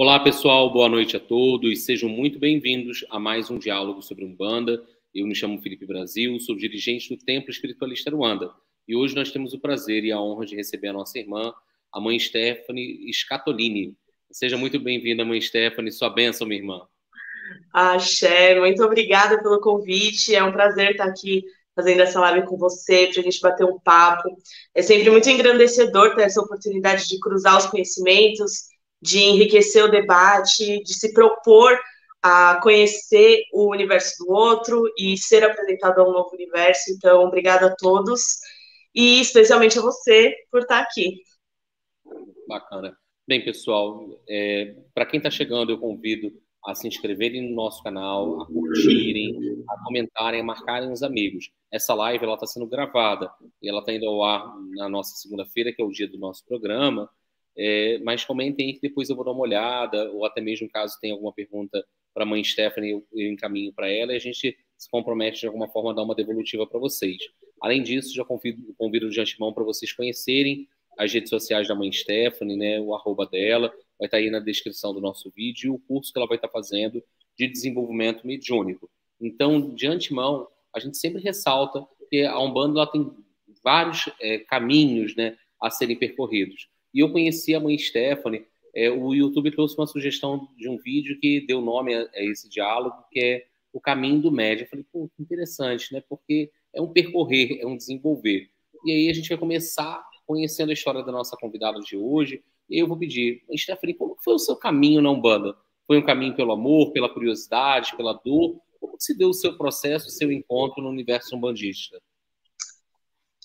Olá, pessoal, boa noite a todos. Sejam muito bem-vindos a mais um diálogo sobre Umbanda. Eu me chamo Felipe Brasil, sou dirigente do Templo Espiritualista Aruanda. E hoje nós temos o prazer e a honra de receber a nossa irmã, a mãe Stephanie Scatolini. Seja muito bem-vinda, mãe Stephanie. Sua bênção, minha irmã. Axé, muito obrigada pelo convite. É um prazer estar aqui fazendo essa live com você, para a gente bater um papo. É sempre muito engrandecedor ter essa oportunidade de cruzar os conhecimentos, de enriquecer o debate, de se propor a conhecer o universo do outro e ser apresentado a um novo universo. Então, obrigada a todos e especialmente a você por estar aqui. Bacana. Bem, pessoal, para quem está chegando, eu convido a se inscreverem no nosso canal, a curtirem, a comentarem, a marcarem os amigos. Essa live está sendo gravada e ela está indo ao ar na nossa segunda-feira, que é o dia do nosso programa, mas comentem aí que depois eu vou dar uma olhada, ou até mesmo caso tenha alguma pergunta para a mãe Stephanie, eu encaminho para ela e a gente se compromete de alguma forma a dar uma devolutiva para vocês. Além disso, já convido de antemão para vocês conhecerem as redes sociais da mãe Stephanie, né, o @, vai estar aí na descrição do nosso vídeo, e o curso que ela vai estar fazendo de desenvolvimento mediúnico. Então, de antemão, a gente sempre ressalta que a Umbanda ela tem vários caminhos, né, a serem percorridos. E eu conheci a mãe Stephanie, o YouTube trouxe uma sugestão de um vídeo que deu nome a esse diálogo, que é o caminho do médium. Eu falei, pô, que interessante, né, porque é um percorrer, é um desenvolver. E aí a gente vai começar conhecendo a história da nossa convidada de hoje. E eu vou pedir, Stephanie, como foi o seu caminho na Umbanda? Foi um caminho pelo amor, pela curiosidade, pela dor? Como se deu o seu processo, o seu encontro no universo umbandista?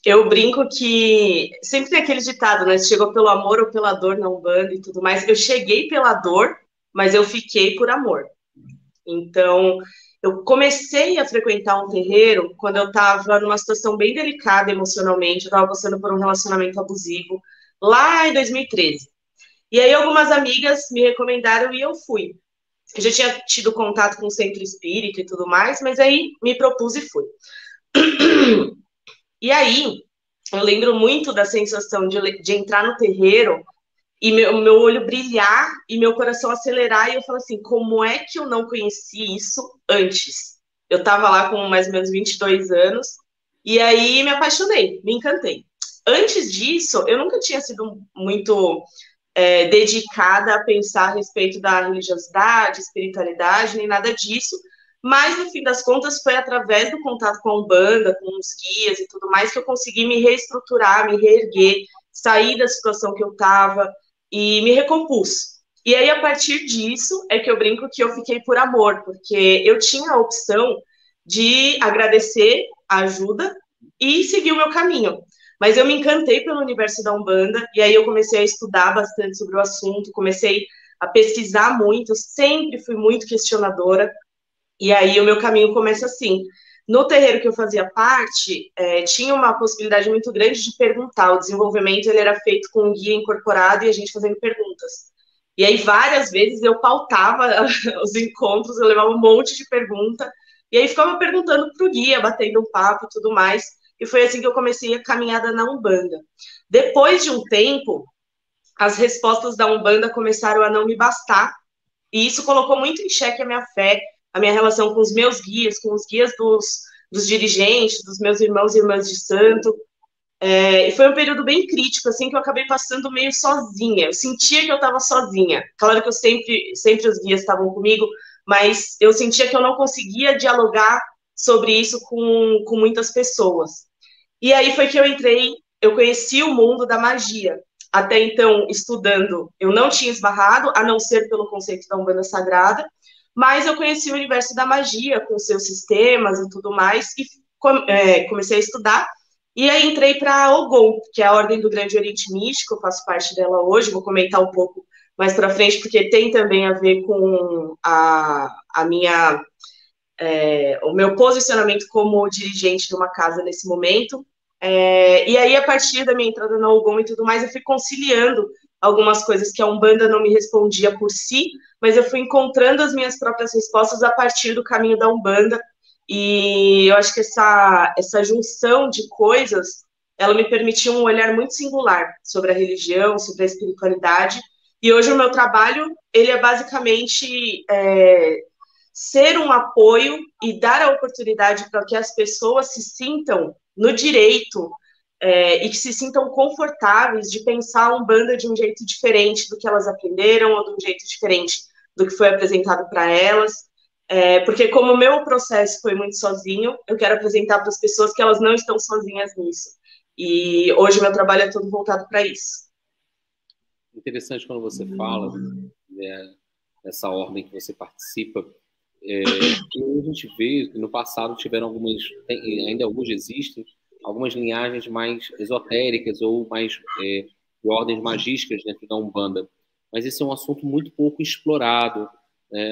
Eu brinco que sempre tem aquele ditado, né? Se chegou pelo amor ou pela dor na Umbanda e tudo mais. Eu cheguei pela dor, mas eu fiquei por amor. Então, eu comecei a frequentar um terreiro quando eu estava numa situação bem delicada emocionalmente. Eu estava passando por um relacionamento abusivo lá em 2013. E aí algumas amigas me recomendaram e eu fui. Eu já tinha tido contato com o centro espírita e tudo mais, mas aí me propus e fui. E aí, eu lembro muito da sensação de entrar no terreiro e meu olho brilhar e meu coração acelerar. E eu falo assim, como é que eu não conheci isso antes? Eu tava lá com mais ou menos 22 anos e aí me apaixonei, me encantei. Antes disso, eu nunca tinha sido muito dedicada a pensar a respeito da religiosidade, espiritualidade, nem nada disso. Mas, no fim das contas, foi através do contato com a Umbanda, com os guias e tudo mais, que eu consegui me reestruturar, me reerguer, sair da situação que eu estava e me recompus. E aí, a partir disso, é que eu brinco que eu fiquei por amor, porque eu tinha a opção de agradecer a ajuda e seguir o meu caminho. Mas eu me encantei pelo universo da Umbanda, e aí eu comecei a estudar bastante sobre o assunto, comecei a pesquisar muito, sempre fui muito questionadora, e aí o meu caminho começa assim. No terreiro que eu fazia parte, tinha uma possibilidade muito grande de perguntar. O desenvolvimento ele era feito com um guia incorporado e a gente fazendo perguntas. E aí várias vezes eu pautava os encontros, eu levava um monte de pergunta, e aí ficava perguntando para o guia, batendo um papo e tudo mais. E foi assim que eu comecei a caminhada na Umbanda. Depois de um tempo, as respostas da Umbanda começaram a não me bastar, e isso colocou muito em xeque a minha fé, a minha relação com os meus guias, com os guias dos dirigentes, dos meus irmãos e irmãs de santo. E foi um período bem crítico, assim, que eu acabei passando meio sozinha. Eu sentia que eu estava sozinha. Claro que eu sempre os guias estavam comigo, mas eu sentia que eu não conseguia dialogar sobre isso com muitas pessoas. E aí foi que eu conheci o mundo da magia. Até então, estudando, eu não tinha esbarrado, a não ser pelo conceito da Umbanda Sagrada, mas eu conheci o universo da magia, com seus sistemas e tudo mais, e comecei a estudar. E aí entrei para a Ogum, que é a Ordem do Grande Oriente Místico, eu faço parte dela hoje, vou comentar um pouco mais para frente, porque tem também a ver com a minha o meu posicionamento como dirigente de uma casa nesse momento. E aí, a partir da minha entrada na Ogum e tudo mais, eu fui conciliando algumas coisas que a Umbanda não me respondia por si, mas eu fui encontrando as minhas próprias respostas a partir do caminho da Umbanda. E eu acho que essa junção de coisas, ela me permitiu um olhar muito singular sobre a religião, sobre a espiritualidade, E hoje o meu trabalho, ele é basicamente ser um apoio e dar a oportunidade para que as pessoas se sintam no direito e que se sintam confortáveis de pensar a Umbanda de um jeito diferente do que elas aprenderam ou de um jeito diferente do que foi apresentado para elas. Porque como o meu processo foi muito sozinho, eu quero apresentar para as pessoas que elas não estão sozinhas nisso. E hoje o meu trabalho é todo voltado para isso. Interessante quando você fala nessa ordem que você participa, que a gente vê que no passado tiveram algumas, ainda hoje existem, algumas linhagens mais esotéricas ou mais de ordens magísticas dentro da Umbanda. Mas esse é um assunto muito pouco explorado,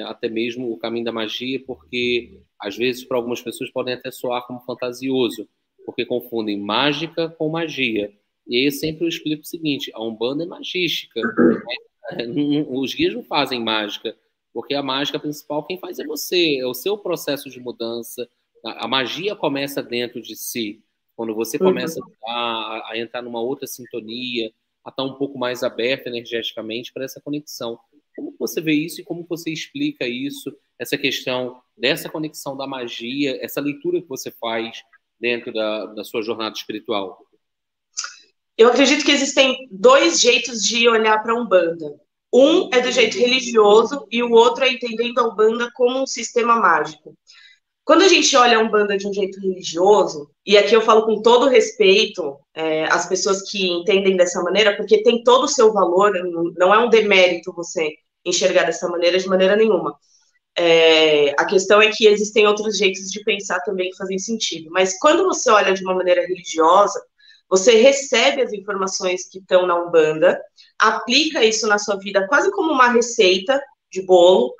até mesmo o caminho da magia, porque às vezes para algumas pessoas podem até soar como fantasioso, porque confundem mágica com magia. E aí eu sempre explico o seguinte, a Umbanda é magística, os guias não fazem mágica, porque a mágica principal quem faz é você, é o seu processo de mudança. A magia começa dentro de si, quando você começa a entrar numa outra sintonia, a estar um pouco mais aberto energeticamente para essa conexão. Como você vê isso e como você explica isso, essa questão dessa conexão da magia, essa leitura que você faz dentro da sua jornada espiritual? Eu acredito que existem dois jeitos de olhar para a Umbanda. Um é do jeito religioso e o outro é entendendo a Umbanda como um sistema mágico. Quando a gente olha a Umbanda de um jeito religioso, e aqui eu falo com todo respeito às pessoas que entendem dessa maneira, porque tem todo o seu valor, não é um demérito você enxergar dessa maneira de maneira nenhuma. A questão é que existem outros jeitos de pensar também que fazem sentido. Mas quando você olha de uma maneira religiosa, você recebe as informações que estão na Umbanda, aplica isso na sua vida quase como uma receita de bolo,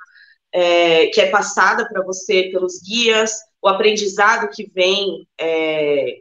que é passada para você pelos guias, o aprendizado que vem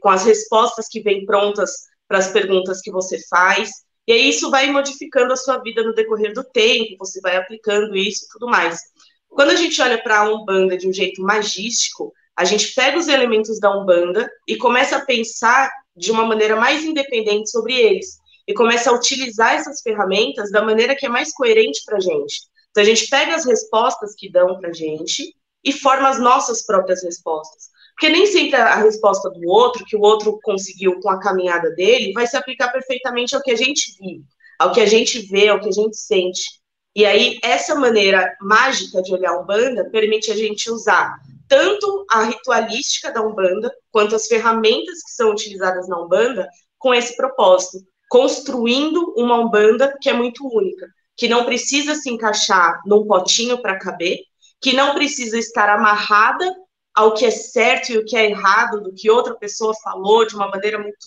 com as respostas que vêm prontas para as perguntas que você faz. E aí isso vai modificando a sua vida no decorrer do tempo, você vai aplicando isso e tudo mais. Quando a gente olha para a Umbanda de um jeito magístico, a gente pega os elementos da Umbanda e começa a pensar de uma maneira mais independente sobre eles. E começa a utilizar essas ferramentas da maneira que é mais coerente para a gente. Então, a gente pega as respostas que dão para a gente e forma as nossas próprias respostas. Porque nem sempre a resposta do outro, que o outro conseguiu com a caminhada dele, vai se aplicar perfeitamente ao que a gente vive, ao que a gente vê, ao que a gente sente. E aí, essa maneira mágica de olhar a Umbanda permite a gente usar tanto a ritualística da Umbanda, quanto as ferramentas que são utilizadas na Umbanda com esse propósito, construindo uma Umbanda que é muito única, que não precisa se encaixar num potinho para caber, que não precisa estar amarrada ao que é certo e o que é errado, do que outra pessoa falou de uma maneira muito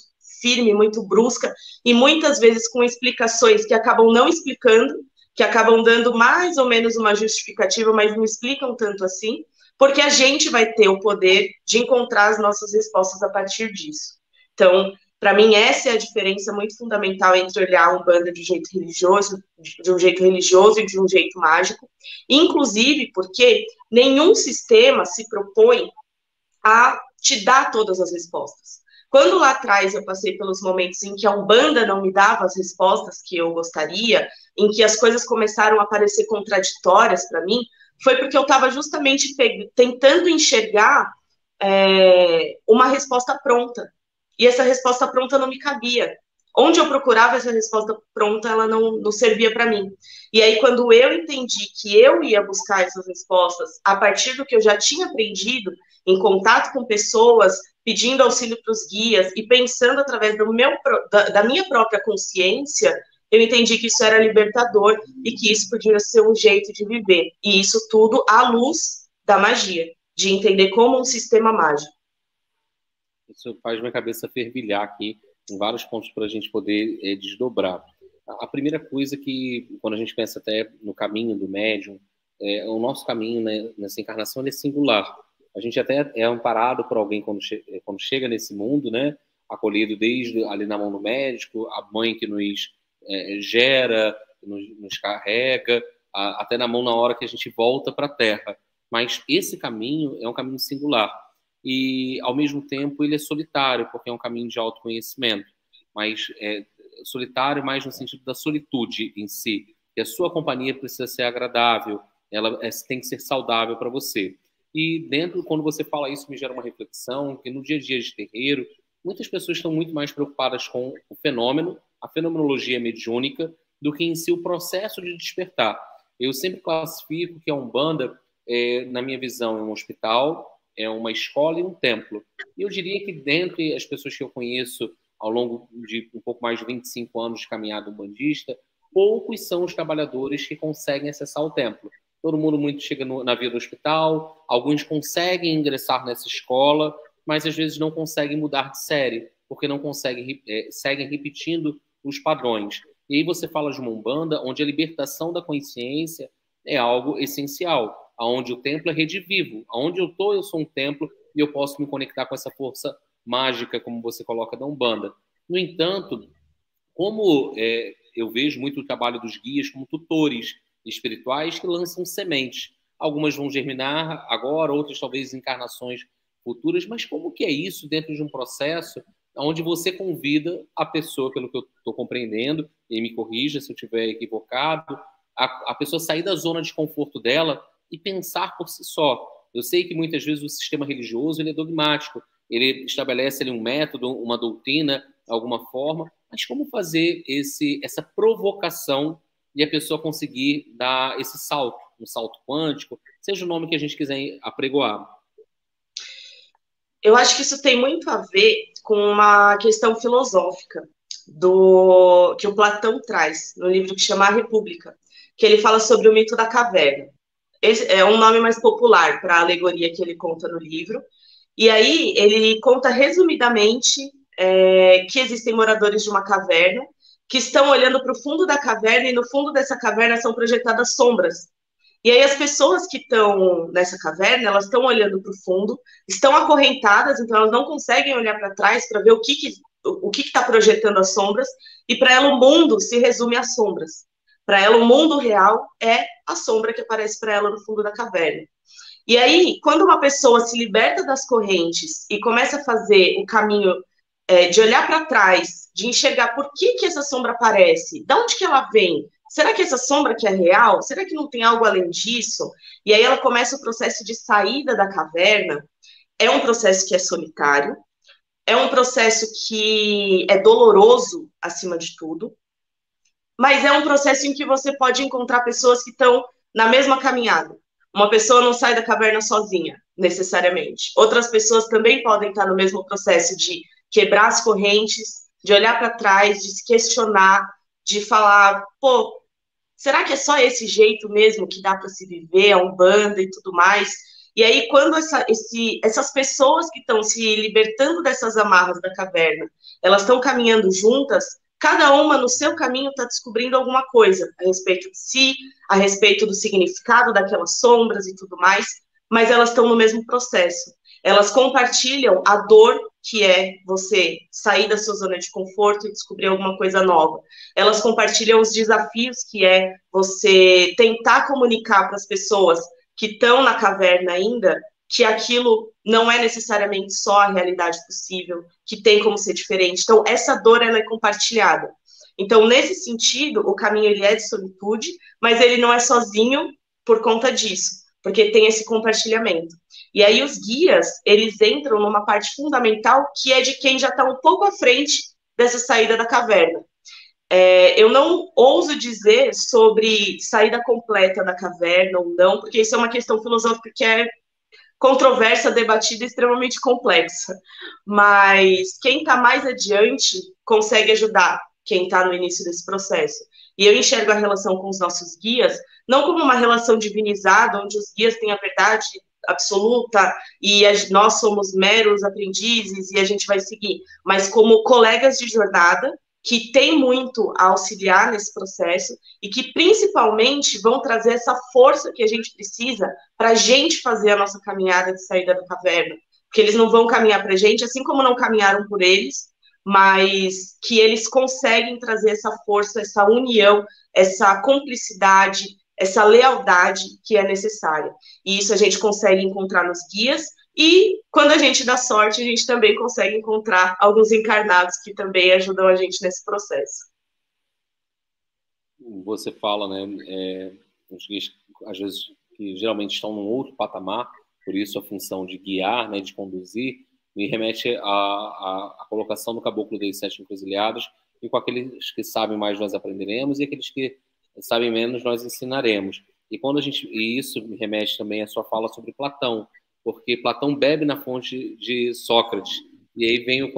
firme, muito brusca, e muitas vezes com explicações que acabam não explicando, que acabam dando mais ou menos uma justificativa, mas não explicam tanto assim, porque a gente vai ter o poder de encontrar as nossas respostas a partir disso. Então, para mim, essa é a diferença muito fundamental entre olhar a Umbanda de um jeito religioso e de um jeito mágico, inclusive porque nenhum sistema se propõe a te dar todas as respostas. Quando lá atrás eu passei pelos momentos em que a Umbanda não me dava as respostas que eu gostaria, em que as coisas começaram a parecer contraditórias para mim, foi porque eu estava justamente tentando enxergar uma resposta pronta. E essa resposta pronta não me cabia. Onde eu procurava essa resposta pronta, ela não servia para mim. E aí, quando eu entendi que eu ia buscar essas respostas a partir do que eu já tinha aprendido, em contato com pessoas, pedindo auxílio para os guias e pensando através da minha própria consciência, eu entendi que isso era libertador e que isso podia ser um jeito de viver. E isso tudo à luz da magia, de entender como um sistema mágico. Isso faz minha cabeça fervilhar aqui em vários pontos para a gente poder desdobrar. A primeira coisa que, quando a gente pensa até no caminho do médium, o nosso caminho, né, nessa encarnação ele é singular. A gente até é amparado por alguém quando chega nesse mundo, né, acolhido desde ali na mão do médico, a mãe que nos gera, nos carrega, até na mão na hora que a gente volta para a Terra. Mas esse caminho é um caminho singular. E, ao mesmo tempo, ele é solitário, porque é um caminho de autoconhecimento. Mas solitário mais no sentido da solitude em si. que a sua companhia precisa ser agradável, ela tem que ser saudável para você. E quando você fala isso, me gera uma reflexão que no dia a dia de terreiro, muitas pessoas estão muito mais preocupadas com o fenômeno, a fenomenologia mediúnica, do que em si o processo de despertar. Eu sempre classifico que a Umbanda, na minha visão, é um hospital, é uma escola e um templo. E eu diria que dentre as pessoas que eu conheço ao longo de um pouco mais de 25 anos de caminhada umbandista, poucos são os trabalhadores que conseguem acessar o templo. Todo mundo muito chega na via do hospital, alguns conseguem ingressar nessa escola, mas às vezes não conseguem mudar de série, porque não conseguem, seguem repetindo os padrões. E aí você fala de uma Umbanda, onde a libertação da consciência é algo essencial, onde o templo é rede vivo. Onde eu estou, eu sou um templo e eu posso me conectar com essa força mágica, como você coloca, da Umbanda. No entanto, como eu vejo muito o trabalho dos guias como tutores espirituais que lançam sementes. Algumas vão germinar agora, outras talvez encarnações futuras, mas como que é isso dentro de um processo onde você convida a pessoa, pelo que eu estou compreendendo, e me corrija se eu estiver equivocado, a pessoa sair da zona de conforto dela e pensar por si só. Eu sei que muitas vezes o sistema religioso ele é dogmático, ele estabelece ali um método, uma doutrina, alguma forma, mas como fazer essa provocação e a pessoa conseguir dar esse salto, um salto quântico, seja o nome que a gente quiser apregoar? Eu acho que isso tem muito a ver com uma questão filosófica que o Platão traz no livro que chama A República, que ele fala sobre o mito da caverna. Esse é um nome mais popular para a alegoria que ele conta no livro. E aí ele conta resumidamente que existem moradores de uma caverna que estão olhando para o fundo da caverna e no fundo dessa caverna são projetadas sombras. E aí as pessoas que estão nessa caverna, elas estão olhando para o fundo, estão acorrentadas, então elas não conseguem olhar para trás para ver o que está projetando as sombras, e para ela o mundo se resume às sombras. Para ela o mundo real é a sombra que aparece para ela no fundo da caverna. E aí, quando uma pessoa se liberta das correntes e começa a fazer o caminho de olhar para trás, de enxergar por que essa sombra aparece, de onde que ela vem, será que essa sombra que é real? Será que não tem algo além disso? E aí ela começa o processo de saída da caverna. É um processo que é solitário, é um processo que é doloroso, acima de tudo, mas é um processo em que você pode encontrar pessoas que estão na mesma caminhada. Uma pessoa não sai da caverna sozinha, necessariamente. Outras pessoas também podem estar no mesmo processo de quebrar as correntes, de olhar para trás, de se questionar, de falar, pô, será que é só esse jeito mesmo que dá para se viver, a Umbanda e tudo mais? E aí, quando essas pessoas que estão se libertando dessas amarras da caverna, elas estão caminhando juntas, cada uma no seu caminho está descobrindo alguma coisa a respeito de si, a respeito do significado daquelas sombras e tudo mais, mas elas estão no mesmo processo. Elas compartilham a dor que é você sair da sua zona de conforto e descobrir alguma coisa nova. Elas compartilham os desafios que é você tentar comunicar para as pessoas que estão na caverna ainda que aquilo não é necessariamente só a realidade possível, que tem como ser diferente. Então, essa dor, ela é compartilhada. Então, nesse sentido, o caminho, ele é de solitude, mas ele não é sozinho por conta disso, porque tem esse compartilhamento. E aí, os guias, eles entram numa parte fundamental, que é de quem já está um pouco à frente dessa saída da caverna. Eu não ouso dizer sobre saída completa da caverna ou não, porque isso é uma questão filosófica que é controversa, debatida e extremamente complexa. Mas quem está mais adiante consegue ajudar quem está no início desse processo. E eu enxergo a relação com os nossos guias não como uma relação divinizada, onde os guias têm a verdade absoluta e nós somos meros aprendizes e a gente vai seguir, mas como colegas de jornada que têm muito a auxiliar nesse processo e que principalmente vão trazer essa força que a gente precisa para a gente fazer a nossa caminhada de saída da caverna, porque eles não vão caminhar para a gente, assim como não caminharam por eles, mas que eles conseguem trazer essa força, essa união, essa cumplicidade, essa lealdade que é necessária. E isso a gente consegue encontrar nos guias, e quando a gente dá sorte, a gente também consegue encontrar alguns encarnados que também ajudam a gente nesse processo. você fala, né, os guias, às vezes, que geralmente estão num outro patamar, por isso a função de guiar, né, de conduzir, me remete à colocação do caboclo das 7 encruzilhadas, e com aqueles que sabem mais nós aprenderemos, e aqueles que sabem menos nós ensinaremos. E isso me remete também à sua fala sobre Platão, porque Platão bebe na fonte de Sócrates, e aí vem o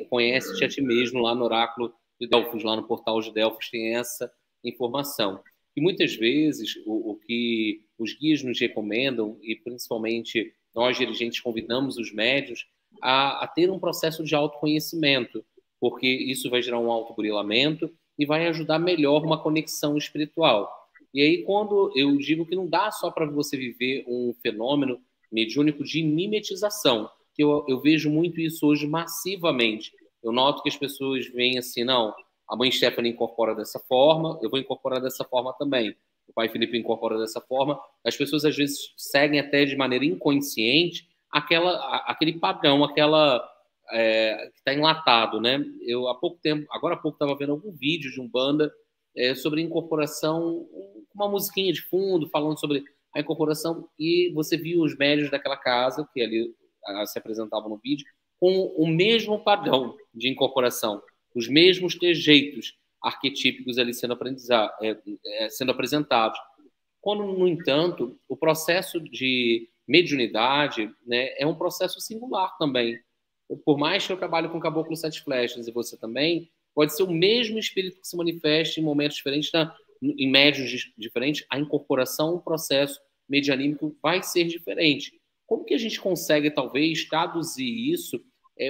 conhece-te a ti mesmo lá no oráculo de Delfos, lá no portal de Delfos tem essa informação. E muitas vezes o que os guias nos recomendam, e principalmente nós dirigentes convidamos os médios a ter um processo de autoconhecimento, porque isso vai gerar um autoburilamento e vai ajudar melhor uma conexão espiritual. E aí, quando eu digo que não dá só para você viver um fenômeno mediúnico de mimetização, que eu vejo muito isso hoje massivamente. Eu noto que as pessoas veem assim, não, a mãe Stephanie incorpora dessa forma, eu vou incorporar dessa forma também. O pai Felipe incorpora dessa forma. As pessoas, às vezes, seguem até de maneira inconsciente aquele padrão, que está enlatado, né? Eu, agora há pouco, estava vendo algum vídeo de Umbanda sobre incorporação, uma musiquinha de fundo, falando sobre a incorporação, e você viu os médios daquela casa, que ali se apresentavam no vídeo, com o mesmo padrão de incorporação, os mesmos trejeitos arquetípicos ali sendo apresentados. Quando, no entanto, o processo de mediunidade, né, é um processo singular também. Por mais que eu trabalhe com Caboclo 7 Flechas, e você também, pode ser o mesmo espírito que se manifeste em momentos diferentes, em médios diferentes, a incorporação, o processo medianímico vai ser diferente. Como que a gente consegue, talvez, traduzir isso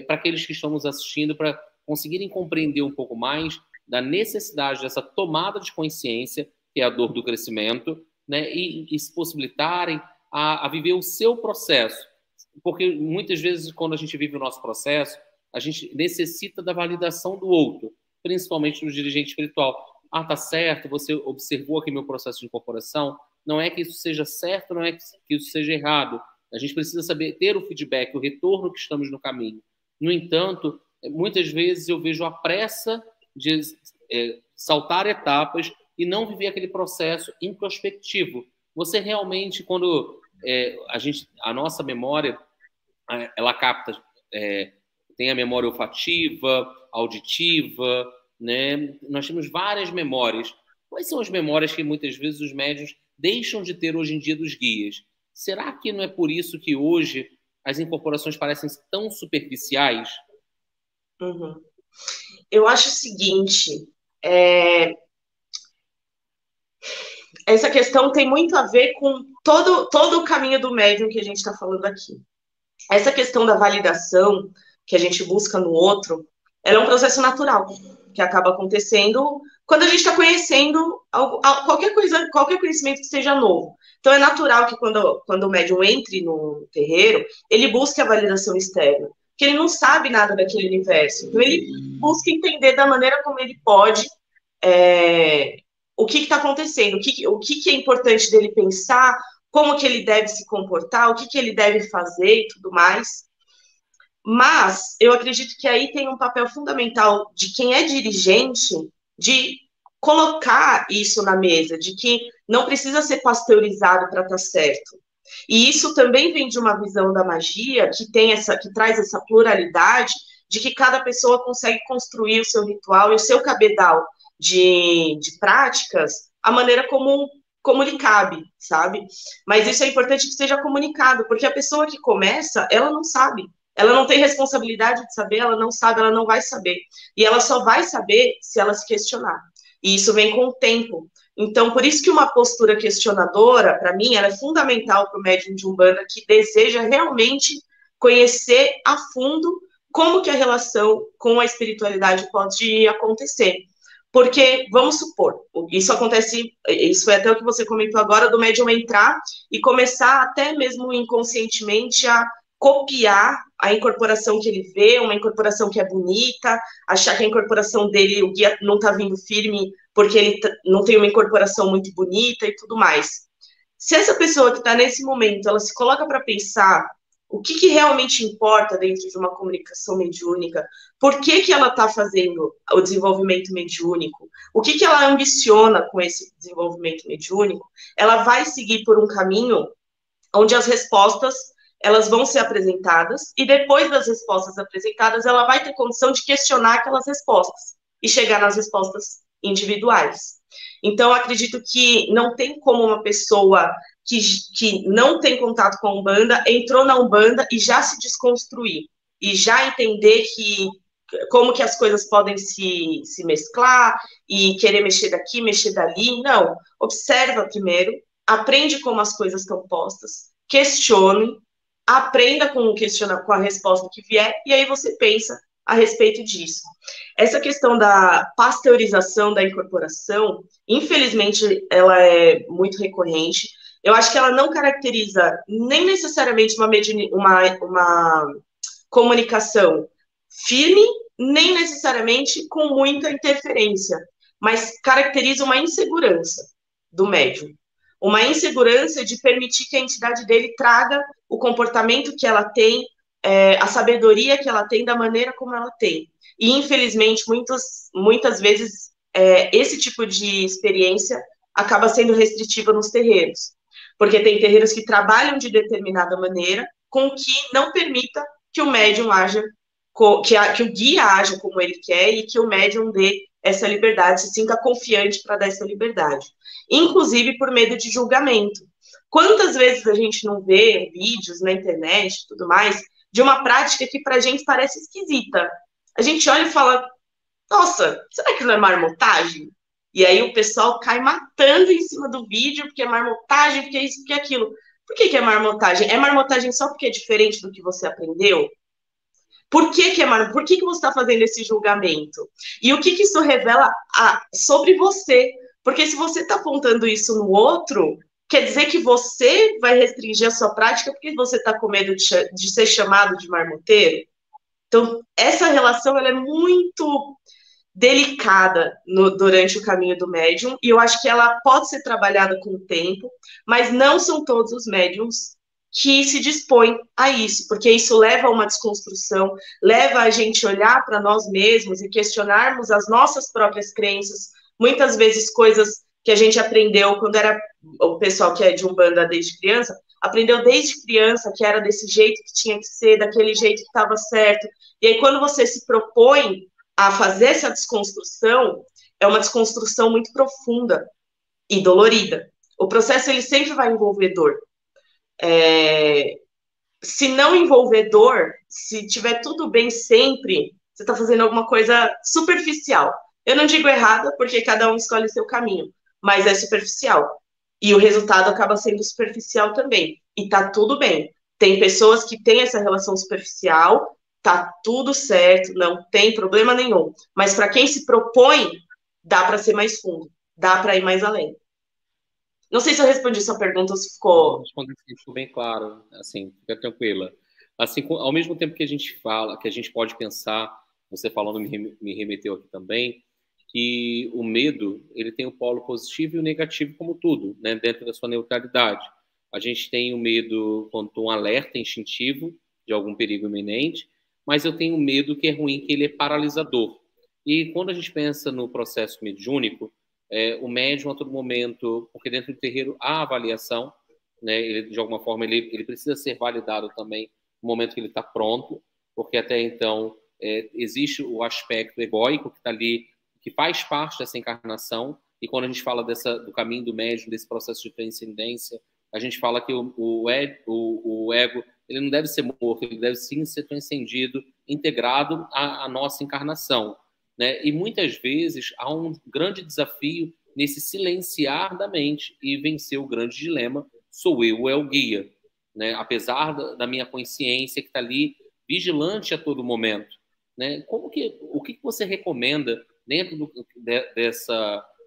para aqueles que estão nos assistindo, para conseguirem compreender um pouco mais da necessidade dessa tomada de consciência, que é a dor do crescimento, né, e se possibilitarem a viver o seu processo? Porque muitas vezes, quando a gente vive o nosso processo, a gente necessita da validação do outro, principalmente do dirigente espiritual. Ah, tá certo, você observou aqui meu processo de incorporação. Não é que isso seja certo, não é que isso seja errado. A gente precisa saber ter o feedback, o retorno que estamos no caminho. No entanto, muitas vezes eu vejo a pressa de saltar etapas e não viver aquele processo introspectivo. Você realmente, quando a nossa memória, ela capta, tem a memória olfativa, auditiva, né? Nós temos várias memórias. Quais são as memórias que muitas vezes os médiuns deixam de ter hoje em dia dos guias? Será que não é por isso que hoje as incorporações parecem tão superficiais? Uhum. Eu acho o seguinte, essa questão tem muito a ver com todo o caminho do médium que a gente está falando aqui. Essa questão da validação que a gente busca no outro, ela é um processo natural que acaba acontecendo quando a gente está conhecendo qualquer coisa, qualquer conhecimento que seja novo. Então é natural que quando o médium entre no terreiro, ele busque a validação externa, porque ele não sabe nada daquele universo. Então ele busca entender da maneira como ele pode o que está acontecendo, o que é importante dele pensar, como que ele deve se comportar, o que ele deve fazer e tudo mais. Mas eu acredito que aí tem um papel fundamental de quem é dirigente de colocar isso na mesa, de que não precisa ser pasteurizado para estar certo. E isso também vem de uma visão da magia que traz essa pluralidade de que cada pessoa consegue construir o seu ritual e o seu cabedal de práticas a maneira como lhe cabe, sabe? Mas isso é importante que seja comunicado, porque a pessoa que começa, ela não sabe. Ela não tem responsabilidade de saber, ela não sabe, ela não vai saber. E ela só vai saber se ela se questionar. E isso vem com o tempo. Então, por isso que uma postura questionadora, para mim, ela é fundamental para o médium de Umbanda que deseja realmente conhecer a fundo como que a relação com a espiritualidade pode acontecer. Porque, vamos supor, isso foi até o que você comentou agora, do médium entrar e começar até mesmo inconscientemente a copiar a incorporação que ele vê, uma incorporação que é bonita, achar que a incorporação dele, o guia não está vindo firme porque ele não tem uma incorporação muito bonita e tudo mais. Se essa pessoa que está nesse momento, ela se coloca para pensar o que realmente importa dentro de uma comunicação mediúnica, por que ela está fazendo o desenvolvimento mediúnico, o que ela ambiciona com esse desenvolvimento mediúnico, ela vai seguir por um caminho onde as respostas elas vão ser apresentadas, e depois das respostas apresentadas, ela vai ter condição de questionar aquelas respostas e chegar nas respostas individuais. Então, acredito que não tem como uma pessoa que não tem contato com a Umbanda, entrou na Umbanda e já se desconstruir, e já entender como que as coisas podem se mesclar, e querer mexer daqui, mexer dali. Não, observa primeiro, aprende como as coisas estão postas, questione, aprenda com a resposta que vier, e aí você pensa a respeito disso. Essa questão da pasteurização da incorporação, infelizmente, ela é muito recorrente. Eu acho que ela não caracteriza nem necessariamente uma comunicação firme, nem necessariamente com muita interferência, mas caracteriza uma insegurança do médium. Uma insegurança de permitir que a entidade dele traga o comportamento que ela tem, a sabedoria que ela tem, da maneira como ela tem. E, infelizmente, muitas vezes, esse tipo de experiência acaba sendo restritiva nos terreiros. Porque tem terreiros que trabalham de determinada maneira, com que não permita que o médium haja, que o guia haja como ele quer, e que o médium dê essa liberdade, se sinta confiante para dar essa liberdade. Inclusive por medo de julgamento. Quantas vezes a gente não vê vídeos na internet e tudo mais, de uma prática que pra gente parece esquisita. A gente olha e fala, nossa, será que não é marmotagem? E aí o pessoal cai matando em cima do vídeo, porque é marmotagem, porque é isso, porque é aquilo. Por que é marmotagem? É marmotagem só porque é diferente do que você aprendeu? Por que é marmotagem? Por que você está fazendo esse julgamento? E o que isso revela sobre você? Porque se você está apontando isso no outro, quer dizer que você vai restringir a sua prática porque você está com medo de ser chamado de marmoteiro? Então, essa relação ela é muito delicada durante o caminho do médium, e eu acho que ela pode ser trabalhada com o tempo, mas não são todos os médiums que se dispõem a isso, porque isso leva a uma desconstrução, leva a gente olhar para nós mesmos e questionarmos as nossas próprias crenças, muitas vezes coisas que a gente aprendeu quando era o pessoal que é de Umbanda desde criança, aprendeu desde criança que era desse jeito que tinha que ser, daquele jeito que estava certo, e aí quando você se propõe a fazer essa desconstrução, é uma desconstrução muito profunda e dolorida. O processo, ele sempre vai envolver dor. Se não envolver dor, se tiver tudo bem sempre, você está fazendo alguma coisa superficial. Eu não digo errada, porque cada um escolhe seu caminho, mas é superficial. E o resultado acaba sendo superficial também. E tá tudo bem. Tem pessoas que têm essa relação superficial, tá tudo certo, não tem problema nenhum. Mas para quem se propõe, dá para ser mais fundo, dá para ir mais além. Não sei se eu respondi sua pergunta ou se ficou... Ficou bem claro, assim, fica tranquila. Assim, ao mesmo tempo que a gente fala, que a gente pode pensar, você falando me remeteu aqui também, que o medo, ele tem o polo positivo e o negativo como tudo, né, dentro da sua neutralidade. A gente tem o medo quanto um alerta instintivo de algum perigo iminente, mas eu tenho medo que é ruim, que ele é paralisador. E quando a gente pensa no processo mediúnico, o médium a todo momento, porque dentro do terreiro há avaliação, né, ele, de alguma forma ele precisa ser validado também no momento que ele está pronto, porque até então existe o aspecto egóico que está ali, que faz parte dessa encarnação, e quando a gente fala do caminho do médium, desse processo de transcendência, a gente fala que o ego ele não deve ser morto, ele deve sim ser transcendido, integrado à nossa encarnação. Né? E muitas vezes há um grande desafio nesse silenciar da mente e vencer o grande dilema, sou eu ou é o guia? Né? Apesar da minha consciência que está ali vigilante a todo momento. Né? O que você recomenda dentro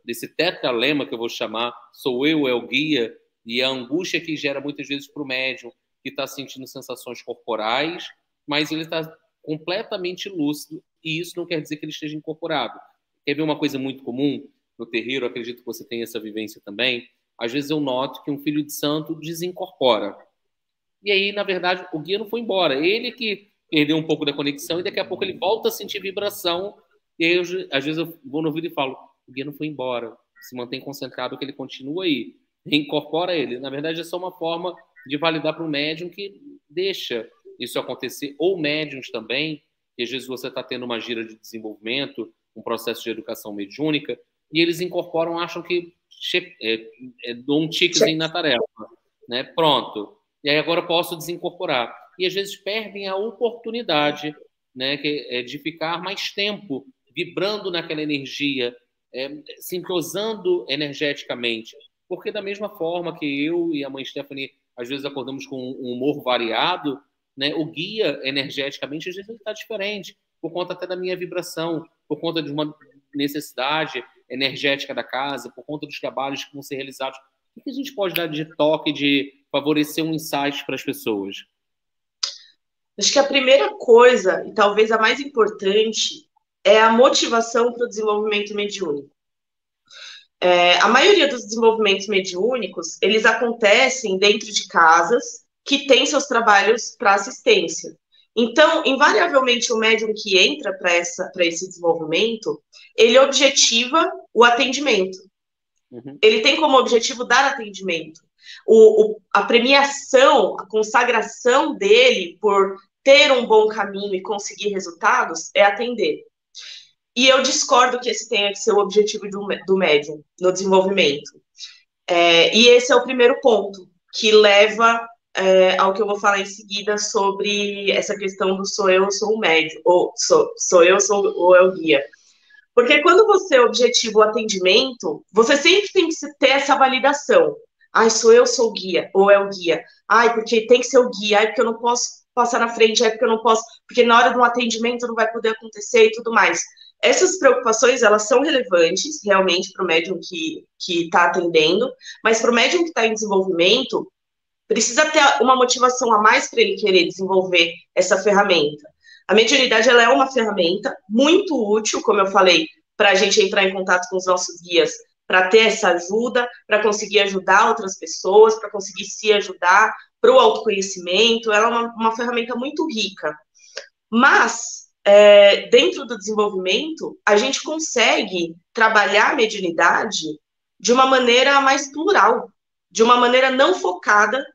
desse tetralema que eu vou chamar, sou eu ou é o guia, e a angústia que gera muitas vezes para o médium que está sentindo sensações corporais, mas ele está completamente lúcido, e isso não quer dizer que ele esteja incorporado. Quer ver uma coisa muito comum no terreiro? Acredito que você tem essa vivência também. Às vezes eu noto que um filho de santo desincorpora. E aí, na verdade, o guia não foi embora. Ele que perdeu um pouco da conexão e daqui a pouco ele volta a sentir vibração. E aí, às vezes, eu vou no vídeo e falo, o guia não foi embora. Se mantém concentrado que ele continua aí. Reincorpora ele. Na verdade, é só uma forma de validar para o médium que deixa isso acontecer. Ou médiums também, que às vezes você está tendo uma gira de desenvolvimento, um processo de educação mediúnica, e eles incorporam, acham que dou um tiquezinho na tarefa. Né? Pronto. E aí agora eu posso desincorporar. E às vezes perdem a oportunidade, né, de ficar mais tempo vibrando naquela energia, se entrosando energeticamente. Porque da mesma forma que eu e a mãe Stephanie às vezes acordamos com um humor variado, né, o guia energeticamente às vezes ele está diferente, por conta até da minha vibração, por conta de uma necessidade energética da casa, por conta dos trabalhos que vão ser realizados. O que a gente pode dar de toque, de favorecer um insight para as pessoas? Acho que a primeira coisa, e talvez a mais importante, é a motivação para o desenvolvimento mediúnico. A maioria dos desenvolvimentos mediúnicos, eles acontecem dentro de casas que têm seus trabalhos para assistência. Então, invariavelmente, o médium que entra para esse desenvolvimento, ele objetiva o atendimento. Uhum. Ele tem como objetivo dar atendimento. A premiação, a consagração dele por ter um bom caminho e conseguir resultados é atender. E eu discordo que esse tenha que ser o objetivo do médium no desenvolvimento. E esse é o primeiro ponto, que leva ao que eu vou falar em seguida sobre essa questão do sou eu, sou o médium, ou sou eu, ou é o guia. Porque quando você objetiva o atendimento, você sempre tem que ter essa validação. Ai, sou eu, sou o guia, ou é o guia. Ai, porque tem que ser o guia, ai, porque eu não posso passar na frente, ai, porque eu não posso, porque na hora de um atendimento não vai poder acontecer e tudo mais. Essas preocupações, elas são relevantes, realmente, para o médium que está atendendo, mas para o médium que está em desenvolvimento, precisa ter uma motivação a mais para ele querer desenvolver essa ferramenta. A mediunidade, ela é uma ferramenta muito útil, como eu falei, para a gente entrar em contato com os nossos guias, para ter essa ajuda, para conseguir ajudar outras pessoas, para conseguir se ajudar, para o autoconhecimento. Ela é uma ferramenta muito rica. Mas, dentro do desenvolvimento, a gente consegue trabalhar a mediunidade de uma maneira mais plural, de uma maneira não focada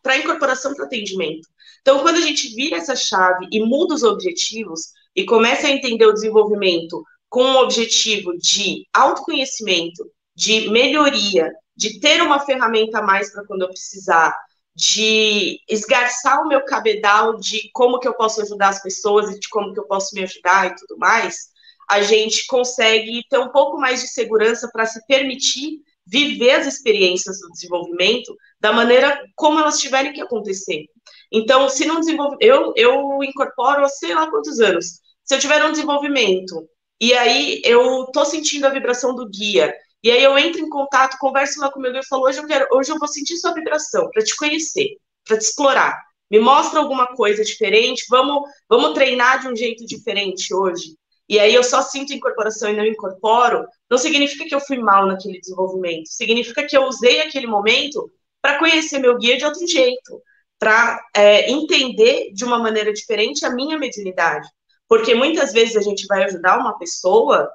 para a incorporação para o atendimento. Então, quando a gente vira essa chave e muda os objetivos e começa a entender o desenvolvimento com um objetivo de autoconhecimento, de melhoria, de ter uma ferramenta a mais para quando eu precisar, de esgarçar o meu cabedal de como que eu posso ajudar as pessoas e de como que eu posso me ajudar e tudo mais, a gente consegue ter um pouco mais de segurança para se permitir viver as experiências do desenvolvimento da maneira como elas tiverem que acontecer. Então, se não desenvolve, eu incorporo há sei lá quantos anos. Se eu tiver um desenvolvimento e aí eu tô sentindo a vibração do guia, e aí eu entro em contato, converso lá com o meu guia e falo, hoje eu vou sentir sua vibração para te conhecer, para te explorar. Me mostra alguma coisa diferente, vamos treinar de um jeito diferente hoje. E aí eu só sinto incorporação e não incorporo, não significa que eu fui mal naquele desenvolvimento, significa que eu usei aquele momento para conhecer meu guia de outro jeito, para entender de uma maneira diferente a minha mediunidade. Porque muitas vezes a gente vai ajudar uma pessoa,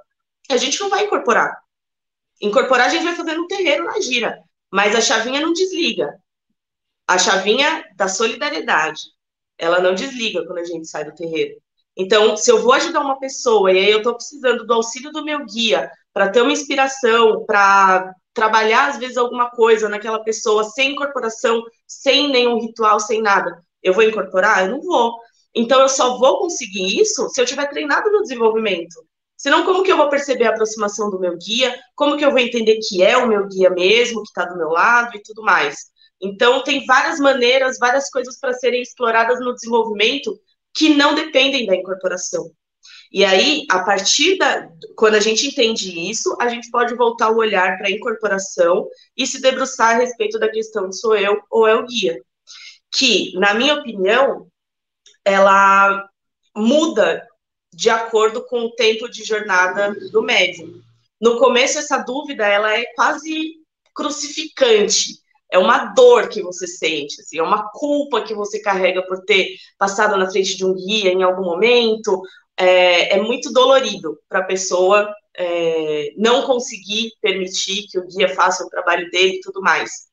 a gente não vai incorporar. Incorporar a gente vai fazer no terreiro, na gira, mas a chavinha não desliga. A chavinha da solidariedade, ela não desliga quando a gente sai do terreiro. Então, se eu vou ajudar uma pessoa e aí eu estou precisando do auxílio do meu guia para ter uma inspiração, para trabalhar, às vezes, alguma coisa naquela pessoa sem incorporação, sem nenhum ritual, sem nada, eu vou incorporar? Eu não vou. Então, eu só vou conseguir isso se eu tiver treinado no desenvolvimento. Senão, como que eu vou perceber a aproximação do meu guia? Como que eu vou entender que é o meu guia mesmo, que está do meu lado e tudo mais? Então, tem várias maneiras, várias coisas para serem exploradas no desenvolvimento que não dependem da incorporação. E aí, quando a gente entende isso, a gente pode voltar o olhar para a incorporação e se debruçar a respeito da questão de sou eu ou é o guia. Que, na minha opinião, ela muda de acordo com o tempo de jornada do médium. No começo, essa dúvida ela é quase crucificante, é uma dor que você sente, assim, é uma culpa que você carrega por ter passado na frente de um guia em algum momento. É muito dolorido para a pessoa não conseguir permitir que o guia faça o trabalho dele e tudo mais.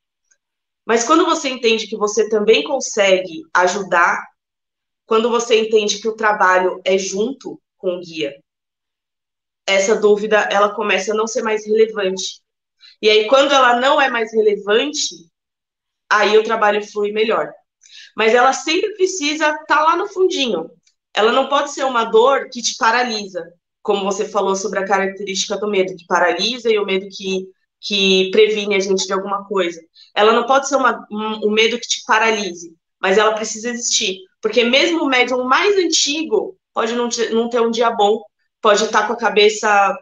Mas quando você entende que você também consegue ajudar, quando você entende que o trabalho é junto com o guia, essa dúvida ela começa a não ser mais relevante. E aí, quando ela não é mais relevante, aí o trabalho flui melhor. Mas ela sempre precisa estar lá no fundinho. Ela não pode ser uma dor que te paralisa, como você falou sobre a característica do medo, que paralisa e o medo que previne a gente de alguma coisa. Ela não pode ser um medo que te paralise, mas ela precisa existir. Porque mesmo o médium mais antigo pode não ter um dia bom, pode estar com a cabeça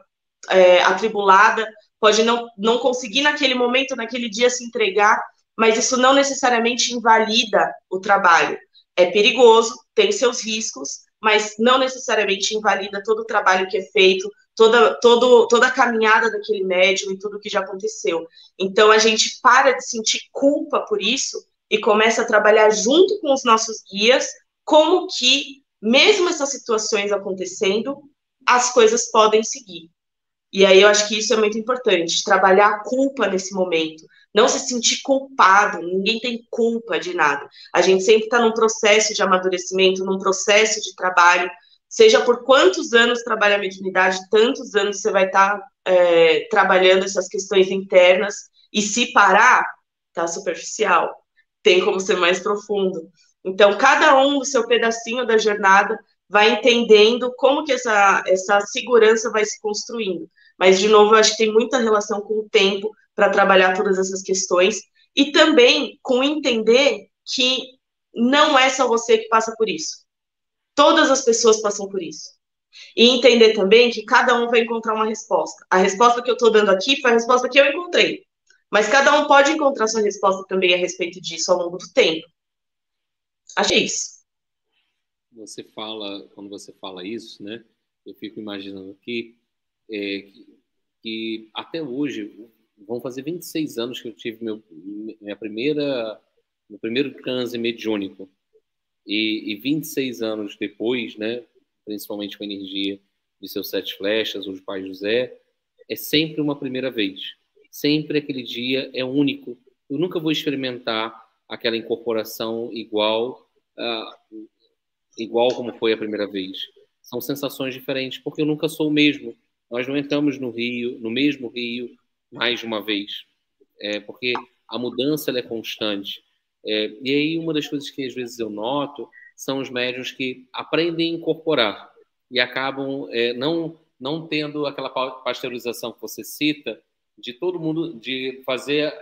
atribulada, pode não conseguir naquele momento, naquele dia se entregar, mas isso não necessariamente invalida o trabalho. É perigoso, tem seus riscos, mas não necessariamente invalida todo o trabalho que é feito, toda a caminhada daquele médium e tudo que já aconteceu. Então, a gente para de sentir culpa por isso e começa a trabalhar junto com os nossos guias, como que, mesmo essas situações acontecendo, as coisas podem seguir. E aí eu acho que isso é muito importante, trabalhar a culpa nesse momento, não se sentir culpado, ninguém tem culpa de nada. A gente sempre está num processo de amadurecimento, num processo de trabalho, seja por quantos anos trabalha a mediunidade, tantos anos você vai estar trabalhando essas questões internas, e se parar, tá superficial, tem como ser mais profundo. Então, cada um do seu pedacinho da jornada vai entendendo como que essa segurança vai se construindo. Mas, de novo, eu acho que tem muita relação com o tempo para trabalhar todas essas questões e também com entender que não é só você que passa por isso. Todas as pessoas passam por isso. E entender também que cada um vai encontrar uma resposta. A resposta que eu estou dando aqui foi a resposta que eu encontrei. Mas cada um pode encontrar sua resposta também a respeito disso ao longo do tempo. Achei isso. Quando você fala isso, né? Eu fico imaginando aqui que até hoje vão fazer 26 anos que eu tive meu primeiro transe mediúnico. E 26 anos depois, né, principalmente com a energia de seus 7 flechas, ou de Pai José, é sempre uma primeira vez. Sempre aquele dia é único. Eu nunca vou experimentar aquela incorporação igual como foi a primeira vez. São sensações diferentes, porque eu nunca sou o mesmo. Nós não entramos no mesmo rio, mais de uma vez. Porque a mudança ela é constante. E aí uma das coisas que às vezes eu noto são os médiuns que aprendem a incorporar e acabam não tendo aquela pasteurização que você cita, de todo mundo, de fazer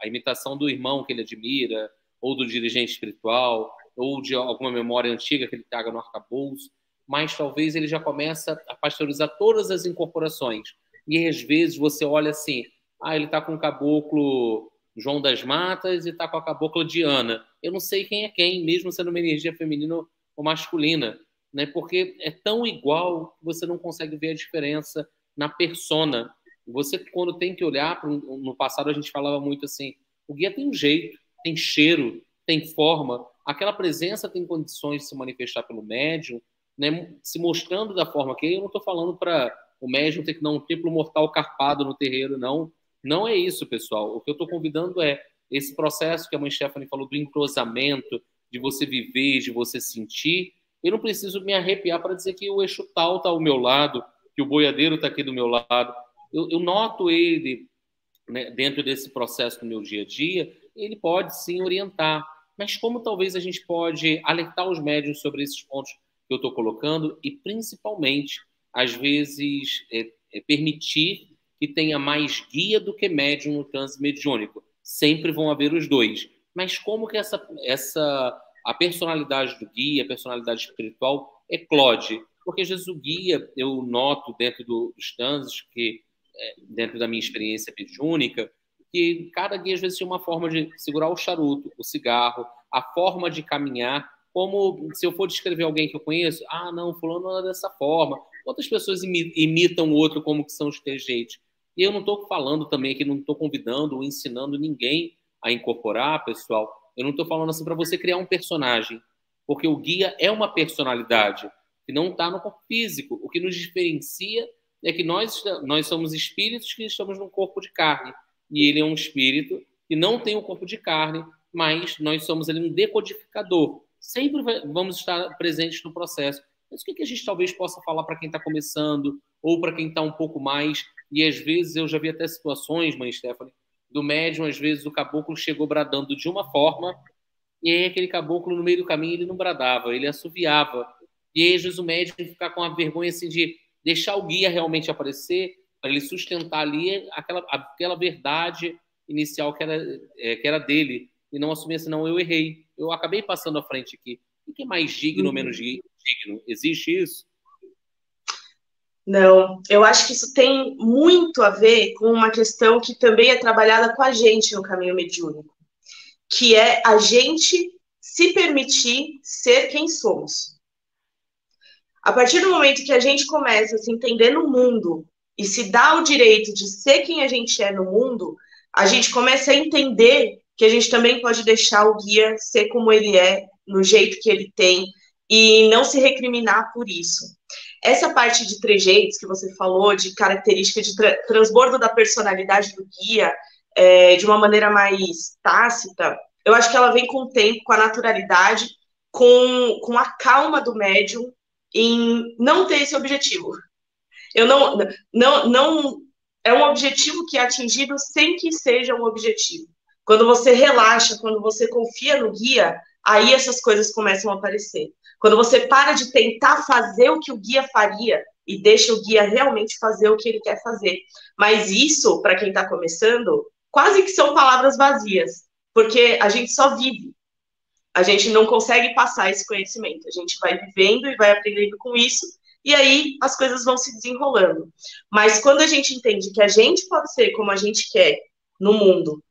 a imitação do irmão que ele admira, ou do dirigente espiritual, ou de alguma memória antiga que ele traga no arcabouço, mas talvez ele já começa a pasteurizar todas as incorporações. E aí, às vezes você olha assim, ele está com o caboclo João das Matas e está com a cabocla Diana. Eu não sei quem é quem, mesmo sendo uma energia feminina ou masculina, né? Porque é tão igual que você não consegue ver a diferença na persona. Você, quando tem que olhar, no passado a gente falava muito assim, o guia tem um jeito, tem cheiro, tem forma, aquela presença tem condições de se manifestar pelo médium, né? Se mostrando da forma que eu não estou falando para o médium ter que dar um triplo mortal carpado no terreiro, não. Não é isso, pessoal. O que eu estou convidando é esse processo que a mãe Stephanie falou do entrosamento, de você viver, de você sentir. Eu não preciso me arrepiar para dizer que o Exu tal está ao meu lado, que o boiadeiro está aqui do meu lado. Eu noto ele, né, dentro desse processo do meu dia a dia, ele pode sim orientar. Mas como talvez a gente pode alertar os médiuns sobre esses pontos que eu estou colocando e, principalmente, às vezes, permitir que tenha mais guia do que médium no transe mediúnico. Sempre vão haver os dois. Mas como que a personalidade do guia, a personalidade espiritual eclode? Porque às vezes o guia, eu noto dentro dos transes, que dentro da minha experiência mediúnica, que cada guia às vezes tinha uma forma de segurar o charuto, o cigarro, a forma de caminhar, como se eu for descrever alguém que eu conheço, não, fulano anda dessa forma. Outras pessoas imitam o outro como que são os trejeitos. E eu não estou falando também que não estou convidando ou ensinando ninguém a incorporar, pessoal, eu não estou falando assim para você criar um personagem, porque o guia é uma personalidade que não está no corpo físico. O que nos diferencia é que nós somos espíritos que estamos num corpo de carne, e ele é um espírito que não tem o corpo de carne, mas nós somos ali um decodificador. Sempre vamos estar presentes no processo. Mas o que a gente talvez possa falar para quem está começando, ou para quem está um pouco mais, e às vezes eu já vi até situações, mãe Stephanie, do médium, às vezes o caboclo chegou bradando de uma forma, e aí aquele caboclo no meio do caminho ele não bradava, ele assoviava. E aí às vezes o médium ficar com a vergonha assim de deixar o guia realmente aparecer, para ele sustentar ali aquela verdade inicial que era dele, e não assumir assim, não, eu errei, eu acabei passando à frente aqui. O que é mais digno ou menos digno? Existe isso? Não, eu acho que isso tem muito a ver com uma questão que também é trabalhada com a gente no caminho mediúnico, que é a gente se permitir ser quem somos. A partir do momento que a gente começa a se entender no mundo e se dá o direito de ser quem a gente é no mundo, a gente começa a entender que a gente também pode deixar o guia ser como ele é, no jeito que ele tem, e não se recriminar por isso. Essa parte de trejeitos que você falou, de característica de transbordo da personalidade do guia, de uma maneira mais tácita, eu acho que ela vem com o tempo, com a naturalidade, com a calma do médium em não ter esse objetivo. Eu não é um objetivo que é atingido sem que seja um objetivo. Quando você relaxa, quando você confia no guia, aí essas coisas começam a aparecer. Quando você para de tentar fazer o que o guia faria e deixa o guia realmente fazer o que ele quer fazer. Mas isso, para quem está começando, quase que são palavras vazias, porque a gente só vive. A gente não consegue passar esse conhecimento. A gente vai vivendo e vai aprendendo com isso, e aí as coisas vão se desenrolando. Mas quando a gente entende que a gente pode ser como a gente quer no mundo,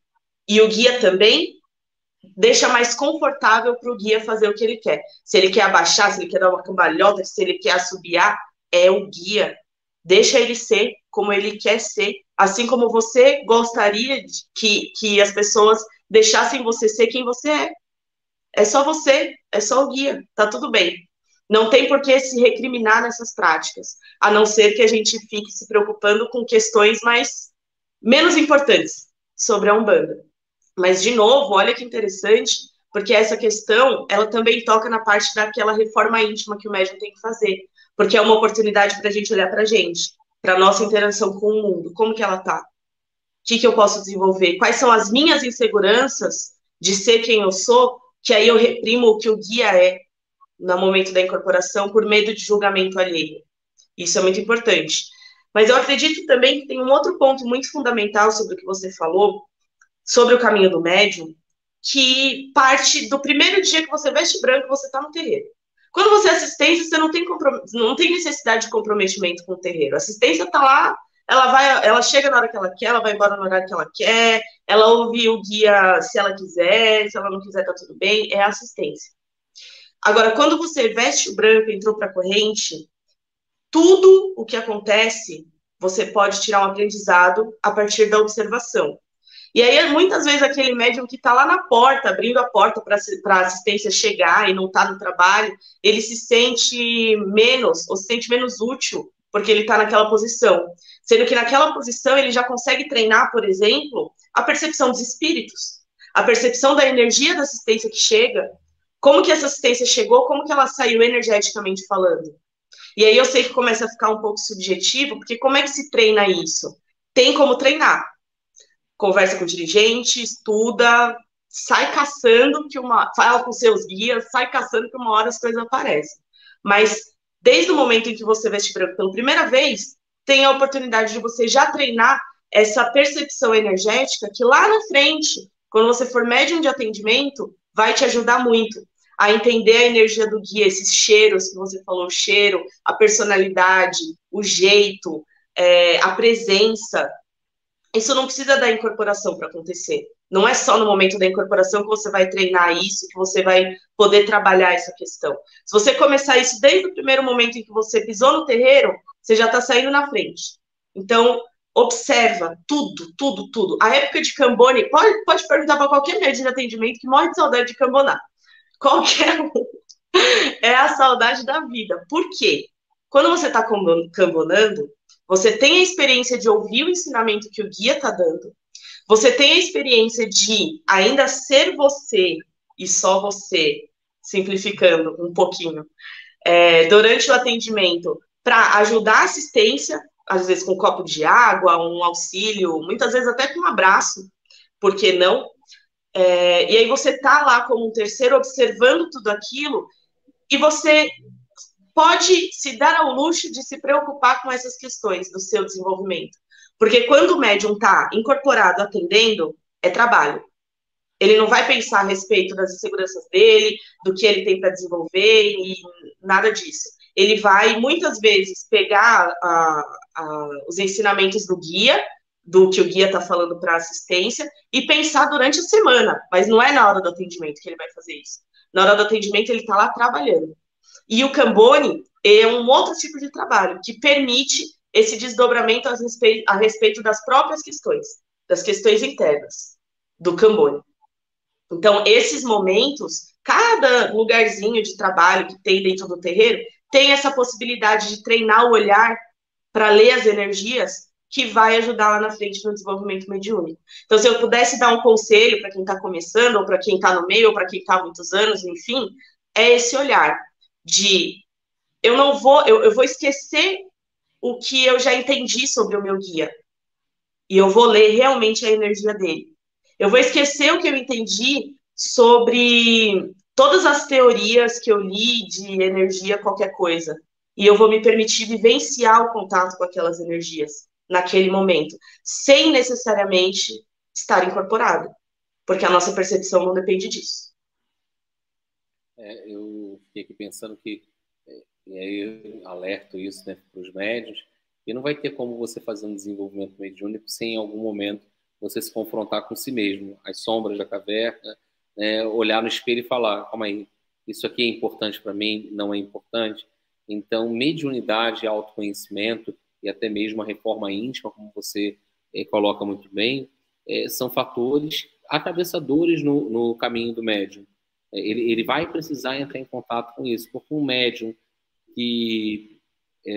e o guia também, deixa mais confortável para o guia fazer o que ele quer. Se ele quer abaixar, se ele quer dar uma cambalhota, se ele quer assobiar, é o guia. Deixa ele ser como ele quer ser. Assim como você gostaria que as pessoas deixassem você ser quem você é. É só você, é só o guia, tá tudo bem. Não tem por que se recriminar nessas práticas, a não ser que a gente fique se preocupando com questões menos importantes sobre a Umbanda. Mas, de novo, olha que interessante, porque essa questão, ela também toca na parte daquela reforma íntima que o médium tem que fazer, porque é uma oportunidade para a gente olhar para a gente, para a nossa interação com o mundo, como que ela tá? O que eu posso desenvolver? Quais são as minhas inseguranças de ser quem eu sou, que aí eu reprimo o que o guia é no momento da incorporação por medo de julgamento alheio. Isso é muito importante. Mas eu acredito também que tem um outro ponto muito fundamental sobre o que você falou, sobre o caminho do médium, que parte do primeiro dia que você veste branco, você está no terreiro. Quando você é assistência, você não tem necessidade de comprometimento com o terreiro. A assistência está lá, ela chega na hora que ela quer, ela vai embora na hora que ela quer, ela ouve o guia se ela quiser, se ela não quiser, tá tudo bem, é assistência. Agora, quando você veste o branco e entrou para a corrente, tudo o que acontece, você pode tirar um aprendizado a partir da observação. E aí, muitas vezes, aquele médium que está lá na porta, abrindo a porta para a assistência chegar e não está no trabalho, ele se sente menos, ou se sente menos útil, porque ele está naquela posição. Sendo que naquela posição ele já consegue treinar, por exemplo, a percepção dos espíritos, a percepção da energia da assistência que chega, como que essa assistência chegou, como que ela saiu energeticamente falando. E aí eu sei que começa a ficar um pouco subjetivo, porque como é que se treina isso? Tem como treinar. Conversa com o dirigente, estuda, sai caçando, fala com seus guias, sai caçando que uma hora as coisas aparecem. Mas desde o momento em que você veste branco pela primeira vez, tem a oportunidade de você já treinar essa percepção energética que lá na frente, quando você for médium de atendimento, vai te ajudar muito a entender a energia do guia, esses cheiros que você falou, o cheiro, a personalidade, o jeito, a presença. Isso não precisa da incorporação para acontecer. Não é só no momento da incorporação que você vai treinar isso, que você vai poder trabalhar essa questão. Se você começar isso desde o primeiro momento em que você pisou no terreiro, você já está saindo na frente. Então, observa tudo, tudo, tudo. A época de Cambone, pode perguntar para qualquer médico de atendimento que morre de saudade de cambonar. Qualquer um. É a saudade da vida. Por quê? Quando você está cambonando, você tem a experiência de ouvir o ensinamento que o guia está dando, você tem a experiência de ainda ser você e só você, simplificando um pouquinho, durante o atendimento, para ajudar a assistência, às vezes com um copo de água, um auxílio, muitas vezes até com um abraço, por que não? E aí você está lá como um terceiro observando tudo aquilo e você pode se dar ao luxo de se preocupar com essas questões do seu desenvolvimento. Porque quando o médium está incorporado atendendo, é trabalho. Ele não vai pensar a respeito das inseguranças dele, do que ele tem para desenvolver e nada disso. Ele vai, muitas vezes, pegar os ensinamentos do guia, do que o guia está falando para a assistência, e pensar durante a semana, mas não é na hora do atendimento que ele vai fazer isso. Na hora do atendimento, ele está lá trabalhando. E o Cambone é um outro tipo de trabalho, que permite esse desdobramento a respeito das próprias questões, das questões internas do Cambone. Então, esses momentos, cada lugarzinho de trabalho que tem dentro do terreiro, tem essa possibilidade de treinar o olhar para ler as energias que vai ajudar lá na frente no desenvolvimento mediúnico. Então, se eu pudesse dar um conselho para quem está começando, ou para quem está no meio, ou para quem está há muitos anos, enfim, é esse olhar de eu vou esquecer o que eu já entendi sobre o meu guia e eu vou ler realmente a energia dele. Eu vou esquecer o que eu entendi sobre todas as teorias que eu li de energia, qualquer coisa. E eu vou me permitir vivenciar o contato com aquelas energias naquele momento, sem necessariamente estar incorporado, porque a nossa percepção não depende disso. Eu fiquei aqui pensando que, e aí eu alerto isso, né, para os médiuns, e não vai ter como você fazer um desenvolvimento mediúnico sem, em algum momento, você se confrontar com si mesmo, as sombras da caverna, né, olhar no espelho e falar, calma aí, isso aqui é importante para mim, não é importante? Então, mediunidade, autoconhecimento e até mesmo a reforma íntima, como você coloca muito bem, são fatores atravessadores no caminho do médium. Ele vai precisar entrar em contato com isso, porque um médium que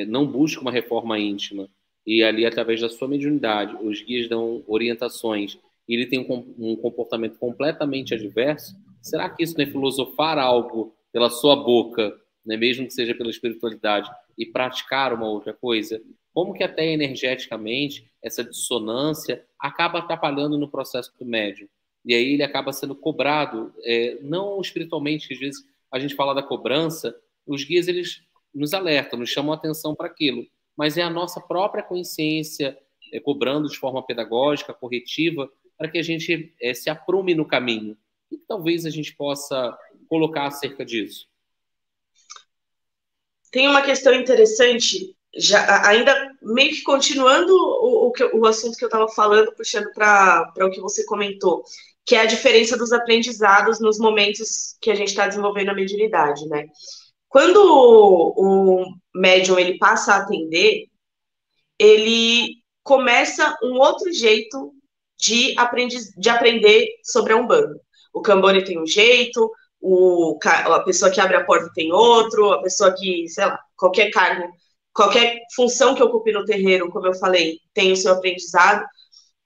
não busca uma reforma íntima e ali, através da sua mediunidade, os guias dão orientações e ele tem um comportamento completamente adverso, será que isso não é filosofar algo pela sua boca, né, mesmo que seja pela espiritualidade, e praticar uma outra coisa? Como que até energeticamente essa dissonância acaba atrapalhando no processo do médium? E aí ele acaba sendo cobrado, não espiritualmente, que às vezes a gente fala da cobrança, os guias eles nos alertam, nos chamam a atenção para aquilo, mas é a nossa própria consciência cobrando de forma pedagógica, corretiva, para que a gente se aprume no caminho. E que talvez a gente possa colocar acerca disso? Tem uma questão interessante, ainda meio que continuando o assunto que eu estava falando, puxando para o que você comentou, que é a diferença dos aprendizados nos momentos que a gente está desenvolvendo a mediunidade, né? Quando o médium ele passa a atender, ele começa um outro jeito de aprender sobre a Umbanda. O Cambone tem um jeito, a pessoa que abre a porta tem outro, a pessoa que, sei lá, qualquer cargo, qualquer função que ocupe no terreiro, como eu falei, tem o seu aprendizado.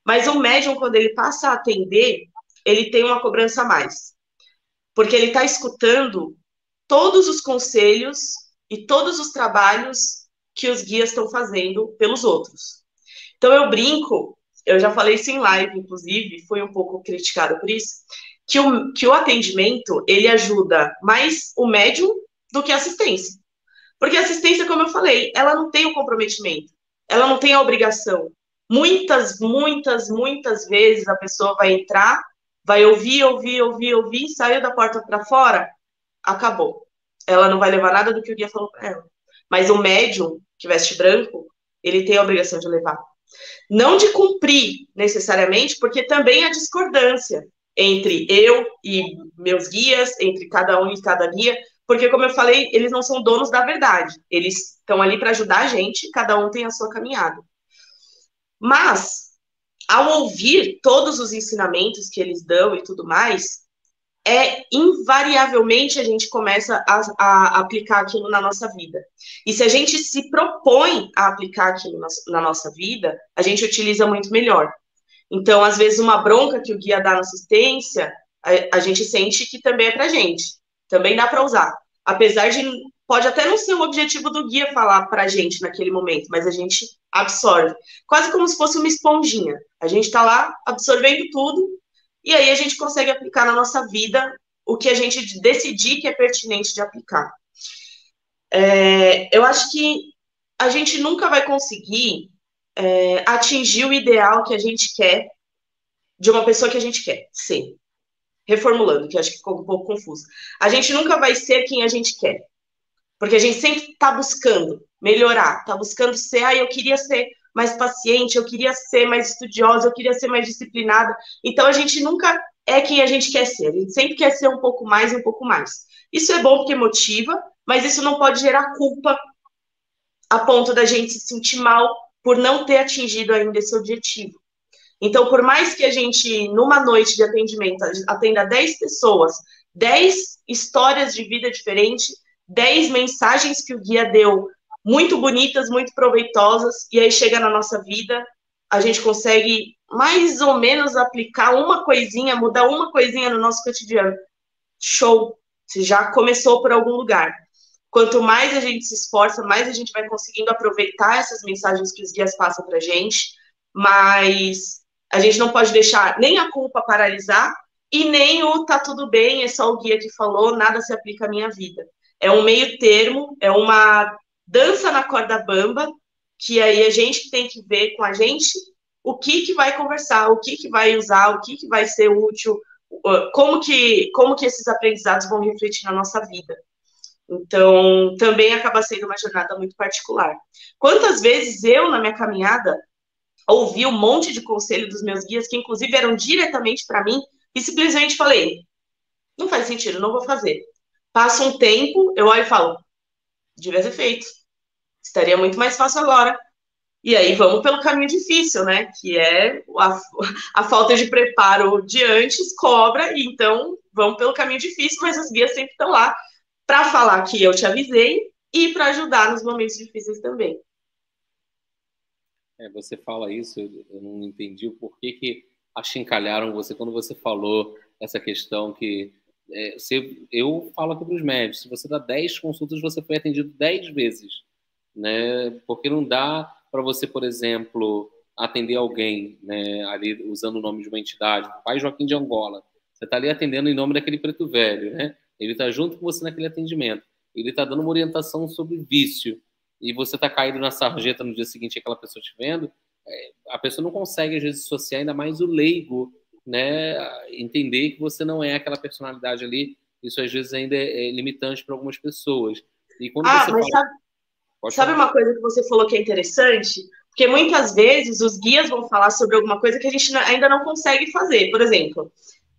Mas o médium, quando ele passa a atender, ele tem uma cobrança a mais. Porque ele está escutando todos os conselhos e todos os trabalhos que os guias estão fazendo pelos outros. Então eu brinco, eu já falei isso em live, inclusive, fui um pouco criticada por isso, que o atendimento, ele ajuda mais o médium do que a assistência. Porque a assistência, como eu falei, ela não tem o comprometimento, ela não tem a obrigação. Muitas vezes a pessoa vai entrar, vai ouvir, saiu da porta para fora, acabou. Ela não vai levar nada do que o guia falou para ela. Mas o médium, que veste branco, ele tem a obrigação de levar. Não de cumprir, necessariamente, porque também há discordância entre eu e meus guias, entre cada um e cada guia, porque, como eu falei, eles não são donos da verdade. Eles estão ali para ajudar a gente, cada um tem a sua caminhada. Mas, ao ouvir todos os ensinamentos que eles dão e tudo mais, invariavelmente a gente começa a aplicar aquilo na nossa vida. E se a gente se propõe a aplicar aquilo na nossa vida, a gente utiliza muito melhor. Então, às vezes, uma bronca que o guia dá na assistência, a gente sente que também é pra gente. Também dá para usar. Apesar de, pode até não ser o objetivo do guia falar pra gente naquele momento, mas a gente absorve. Quase como se fosse uma esponjinha. A gente tá lá absorvendo tudo, e aí a gente consegue aplicar na nossa vida o que a gente decidir que é pertinente de aplicar. Eu acho que a gente nunca vai conseguir atingir o ideal que a gente quer de uma pessoa que a gente quer ser. Reformulando, que acho que ficou um pouco confuso. A gente nunca vai ser quem a gente quer. Porque a gente sempre está buscando melhorar, está buscando ser, eu queria ser mais paciente, eu queria ser mais estudiosa, eu queria ser mais disciplinada. Então, a gente nunca é quem a gente quer ser. A gente sempre quer ser um pouco mais e um pouco mais. Isso é bom porque motiva, mas isso não pode gerar culpa a ponto da gente se sentir mal por não ter atingido ainda esse objetivo. Então, por mais que a gente, numa noite de atendimento, atenda 10 pessoas, 10 histórias de vida diferentes, 10 mensagens que o guia deu, muito bonitas, muito proveitosas, e aí chega na nossa vida, a gente consegue mais ou menos aplicar uma coisinha, mudar uma coisinha no nosso cotidiano. Show! Você já começou por algum lugar. Quanto mais a gente se esforça, mais a gente vai conseguindo aproveitar essas mensagens que os guias passam pra gente, mas a gente não pode deixar nem a culpa paralisar e nem o tá tudo bem, é só o guia que falou, nada se aplica à minha vida. É um meio termo, é uma dança na corda bamba, que aí a gente tem que ver com a gente o que vai conversar, o que vai usar, o que vai ser útil, como que esses aprendizados vão refletir na nossa vida. Então, também acaba sendo uma jornada muito particular. Quantas vezes eu, na minha caminhada, ouvi um monte de conselho dos meus guias, que inclusive eram diretamente para mim, e simplesmente falei, não faz sentido, não vou fazer. Passa um tempo, eu olho e falo, devia ter feito. Estaria muito mais fácil agora. E aí vamos pelo caminho difícil, né? Que é a falta de preparo de antes cobra, e então vamos pelo caminho difícil, mas os guias sempre estão lá para falar que eu te avisei e para ajudar nos momentos difíceis também. Você fala isso, eu não entendi o porquê que achincalharam você quando você falou essa questão que eu falo aqui para os médicos, se você dá 10 consultas, você foi atendido 10 vezes, né? Porque não dá para você, por exemplo, atender alguém, né, ali usando o nome de uma entidade, o Pai Joaquim de Angola. Você está ali atendendo em nome daquele preto velho, né? Ele está junto com você naquele atendimento. Ele está dando uma orientação sobre vício. E você está caído na sarjeta no dia seguinte, aquela pessoa te vendo, a pessoa não consegue, às vezes, associar, ainda mais o leigo, né? Entender que você não é aquela personalidade ali. Isso, às vezes, ainda é limitante para algumas pessoas. E quando você mas fala... sabe uma coisa que você falou que é interessante? Porque muitas vezes os guias vão falar sobre alguma coisa que a gente ainda não consegue fazer. Por exemplo,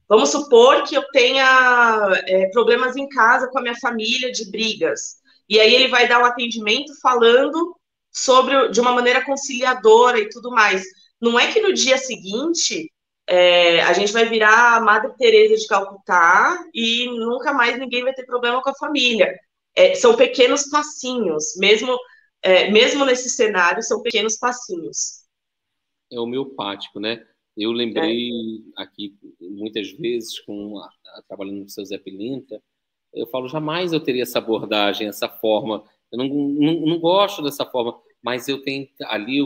vamos supor que eu tenha problemas em casa com a minha família de brigas. E aí ele vai dar um atendimento falando de uma maneira conciliadora e tudo mais. Não é que no dia seguinte a gente vai virar a Madre Teresa de Calcutá e nunca mais ninguém vai ter problema com a família. São pequenos passinhos, mesmo nesse cenário, são pequenos passinhos. É homeopático, né? Eu lembrei aqui, muitas vezes, trabalhando com o seu Zé Pilintra, eu falo, jamais eu teria essa abordagem, essa forma. Eu não gosto dessa forma, mas eu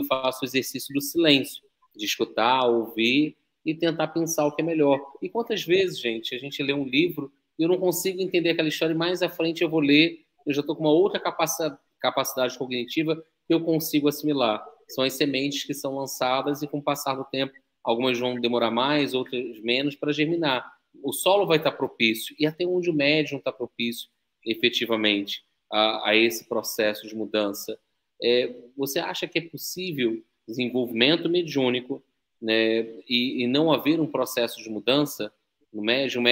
faço o exercício do silêncio, de escutar, ouvir e tentar pensar o que é melhor. E quantas vezes, gente, a gente lê um livro e eu não consigo entender aquela história e mais à frente eu vou ler, eu já estou com uma outra capacidade cognitiva que eu consigo assimilar. São as sementes que são lançadas e com o passar do tempo, algumas vão demorar mais, outras menos para germinar. O solo vai estar propício, e até onde o médium está propício, efetivamente, a esse processo de mudança. Você acha que é possível desenvolvimento mediúnico, né, e não haver um processo de mudança no médium?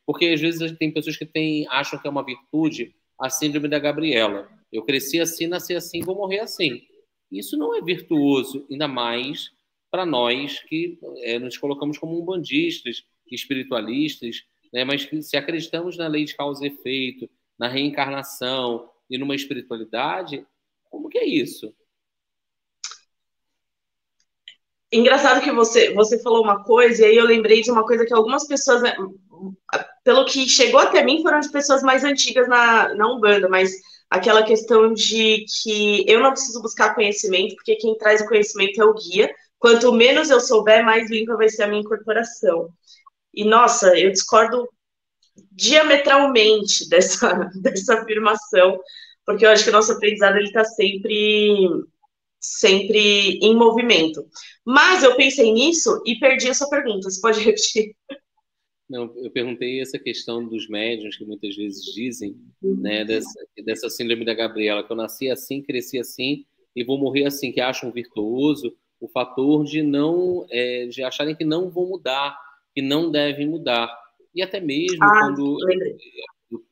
Porque às vezes tem pessoas que acham que é uma virtude a síndrome da Gabriela. Eu cresci assim, nasci assim, vou morrer assim. Isso não é virtuoso, ainda mais para nós que nos colocamos como umbandistas, espiritualistas, né? Mas que se acreditamos na lei de causa e efeito, na reencarnação e numa espiritualidade, como que é isso? Engraçado que você falou uma coisa, e aí eu lembrei de uma coisa que algumas pessoas, né, pelo que chegou até mim, foram de pessoas mais antigas na Umbanda, mas aquela questão de que eu não preciso buscar conhecimento, porque quem traz o conhecimento é o guia. Quanto menos eu souber, mais limpa vai ser a minha incorporação. E, nossa, eu discordo diametralmente dessa afirmação, porque eu acho que o nosso aprendizado ele está sempre em movimento. Mas eu pensei nisso e perdi a sua pergunta. Você pode repetir? Não, eu perguntei essa questão dos médiuns que muitas vezes dizem, né, dessa síndrome da Gabriela, que eu nasci assim, cresci assim e vou morrer assim, que acham virtuoso o fator de não, de acharem que não vão mudar, que não devem mudar. E até mesmo quando lembrei.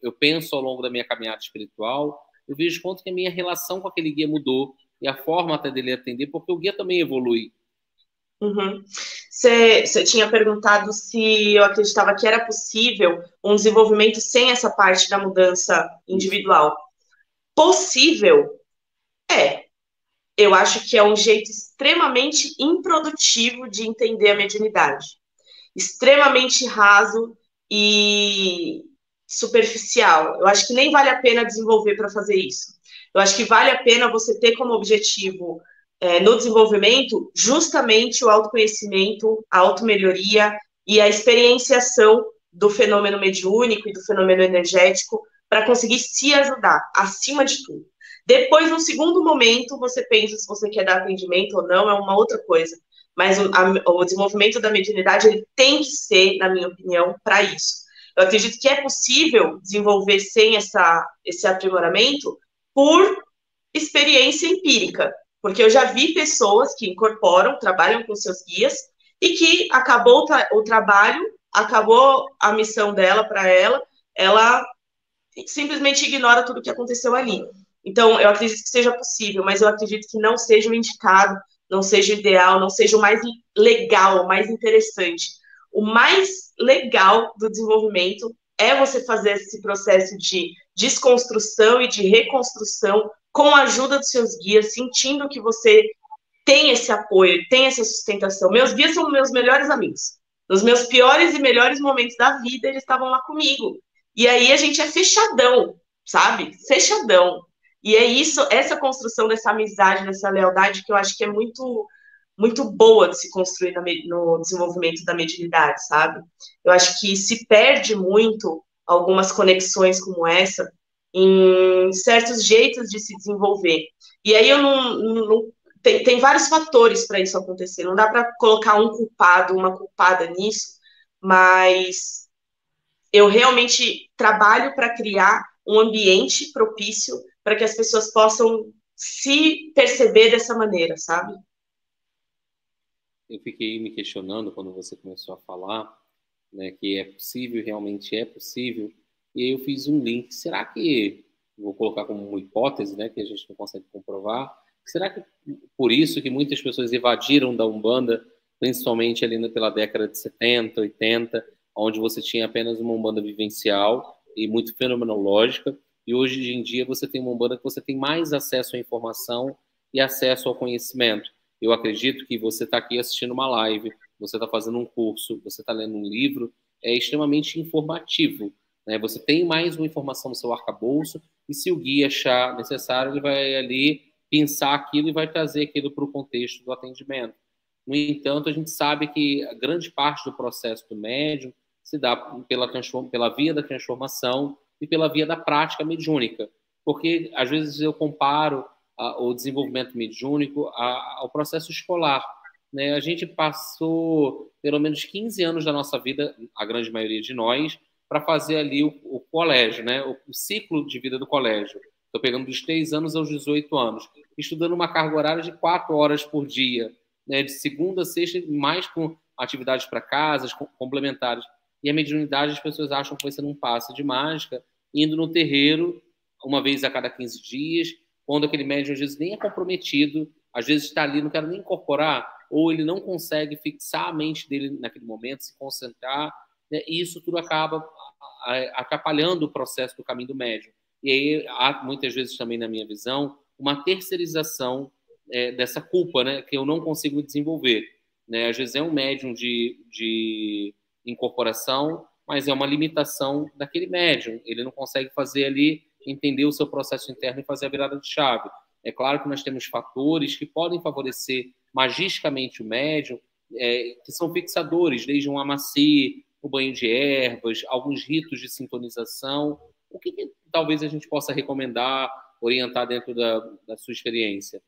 eu penso ao longo da minha caminhada espiritual, eu vejo quanto que a minha relação com aquele guia mudou e a forma até dele atender, porque o guia também evolui. Uhum. Você tinha perguntado se eu acreditava que era possível um desenvolvimento sem essa parte da mudança individual. Possível é. Eu acho que é um jeito extremamente improdutivo de entender a mediunidade. Extremamente raso e superficial. Eu acho que nem vale a pena desenvolver para fazer isso. Eu acho que vale a pena você ter como objetivo no desenvolvimento justamente o autoconhecimento, a automelhoria e a experienciação do fenômeno mediúnico e do fenômeno energético para conseguir se ajudar, acima de tudo. Depois, no segundo momento, você pensa se você quer dar atendimento ou não, é uma outra coisa. Mas o desenvolvimento da mediunidade ele tem que ser, na minha opinião, para isso. Eu acredito que é possível desenvolver sem esse aprimoramento por experiência empírica, porque eu já vi pessoas que incorporam, trabalham com seus guias, e que acabou o trabalho, acabou a missão dela para ela simplesmente ignora tudo o que aconteceu ali. Então, eu acredito que seja possível, mas eu acredito que não seja o indicado, não seja o ideal, não seja o mais legal, o mais interessante. O mais legal do desenvolvimento é você fazer esse processo de desconstrução e de reconstrução com a ajuda dos seus guias, sentindo que você tem esse apoio, tem essa sustentação. Meus guias são meus melhores amigos. Nos meus piores e melhores momentos da vida, eles estavam lá comigo. E aí a gente é fechadão, sabe? Fechadão. E é isso, essa construção dessa amizade, dessa lealdade, que eu acho que é muito boa de se construir no desenvolvimento da mediunidade, sabe? Eu acho que se perde muito algumas conexões como essa em certos jeitos de se desenvolver. E aí eu não tem vários fatores para isso acontecer. Não dá para colocar um culpado, uma culpada nisso, mas eu realmente trabalho para criar um ambiente propício para que as pessoas possam se perceber dessa maneira, sabe? Eu fiquei me questionando quando você começou a falar, né, que é possível, realmente é possível, e aí eu fiz um link. Será que, vou colocar como uma hipótese, né, que a gente não consegue comprovar, será que por isso que muitas pessoas evadiram da Umbanda, principalmente ali pela década de 70, 80, onde você tinha apenas uma Umbanda vivencial e muito fenomenológica, e hoje em dia você tem uma Umbanda que você tem mais acesso à informação e acesso ao conhecimento. Eu acredito que você está aqui assistindo uma live, você está fazendo um curso, você está lendo um livro, é extremamente informativo, né? Você tem mais uma informação no seu arcabouço, e se o guia achar necessário, ele vai ali pensar aquilo e vai trazer aquilo para o contexto do atendimento. No entanto, a gente sabe que a grande parte do processo do médium se dá pela via da transformação e pela via da prática mediúnica. Porque, às vezes, eu comparo o desenvolvimento mediúnico ao processo escolar. Né? A gente passou pelo menos 15 anos da nossa vida, a grande maioria de nós, para fazer ali o colégio, né? O ciclo de vida do colégio. Estou pegando dos 3 anos aos 18 anos, estudando uma carga horária de 4 horas por dia, né? De segunda a sexta, mais com atividades para casas, complementares. E a mediunidade, as pessoas acham que vai ser um passe de mágica, indo no terreiro uma vez a cada 15 dias, quando aquele médium às vezes nem é comprometido, às vezes está ali, não quero nem incorporar, ou ele não consegue fixar a mente dele naquele momento, se concentrar, né? E isso tudo acaba atrapalhando o processo do caminho do médium. E aí há, muitas vezes também, na minha visão, uma terceirização dessa culpa, né, que eu não consigo desenvolver. Né? Às vezes é um médium de incorporação, mas é uma limitação daquele médium. Ele não consegue fazer ali, entender o seu processo interno e fazer a virada de chave. É claro que nós temos fatores que podem favorecer magisticamente o médium, que são fixadores, desde um amaci, o banho de ervas, alguns ritos de sintonização. O que talvez a gente possa recomendar, orientar dentro da sua experiência?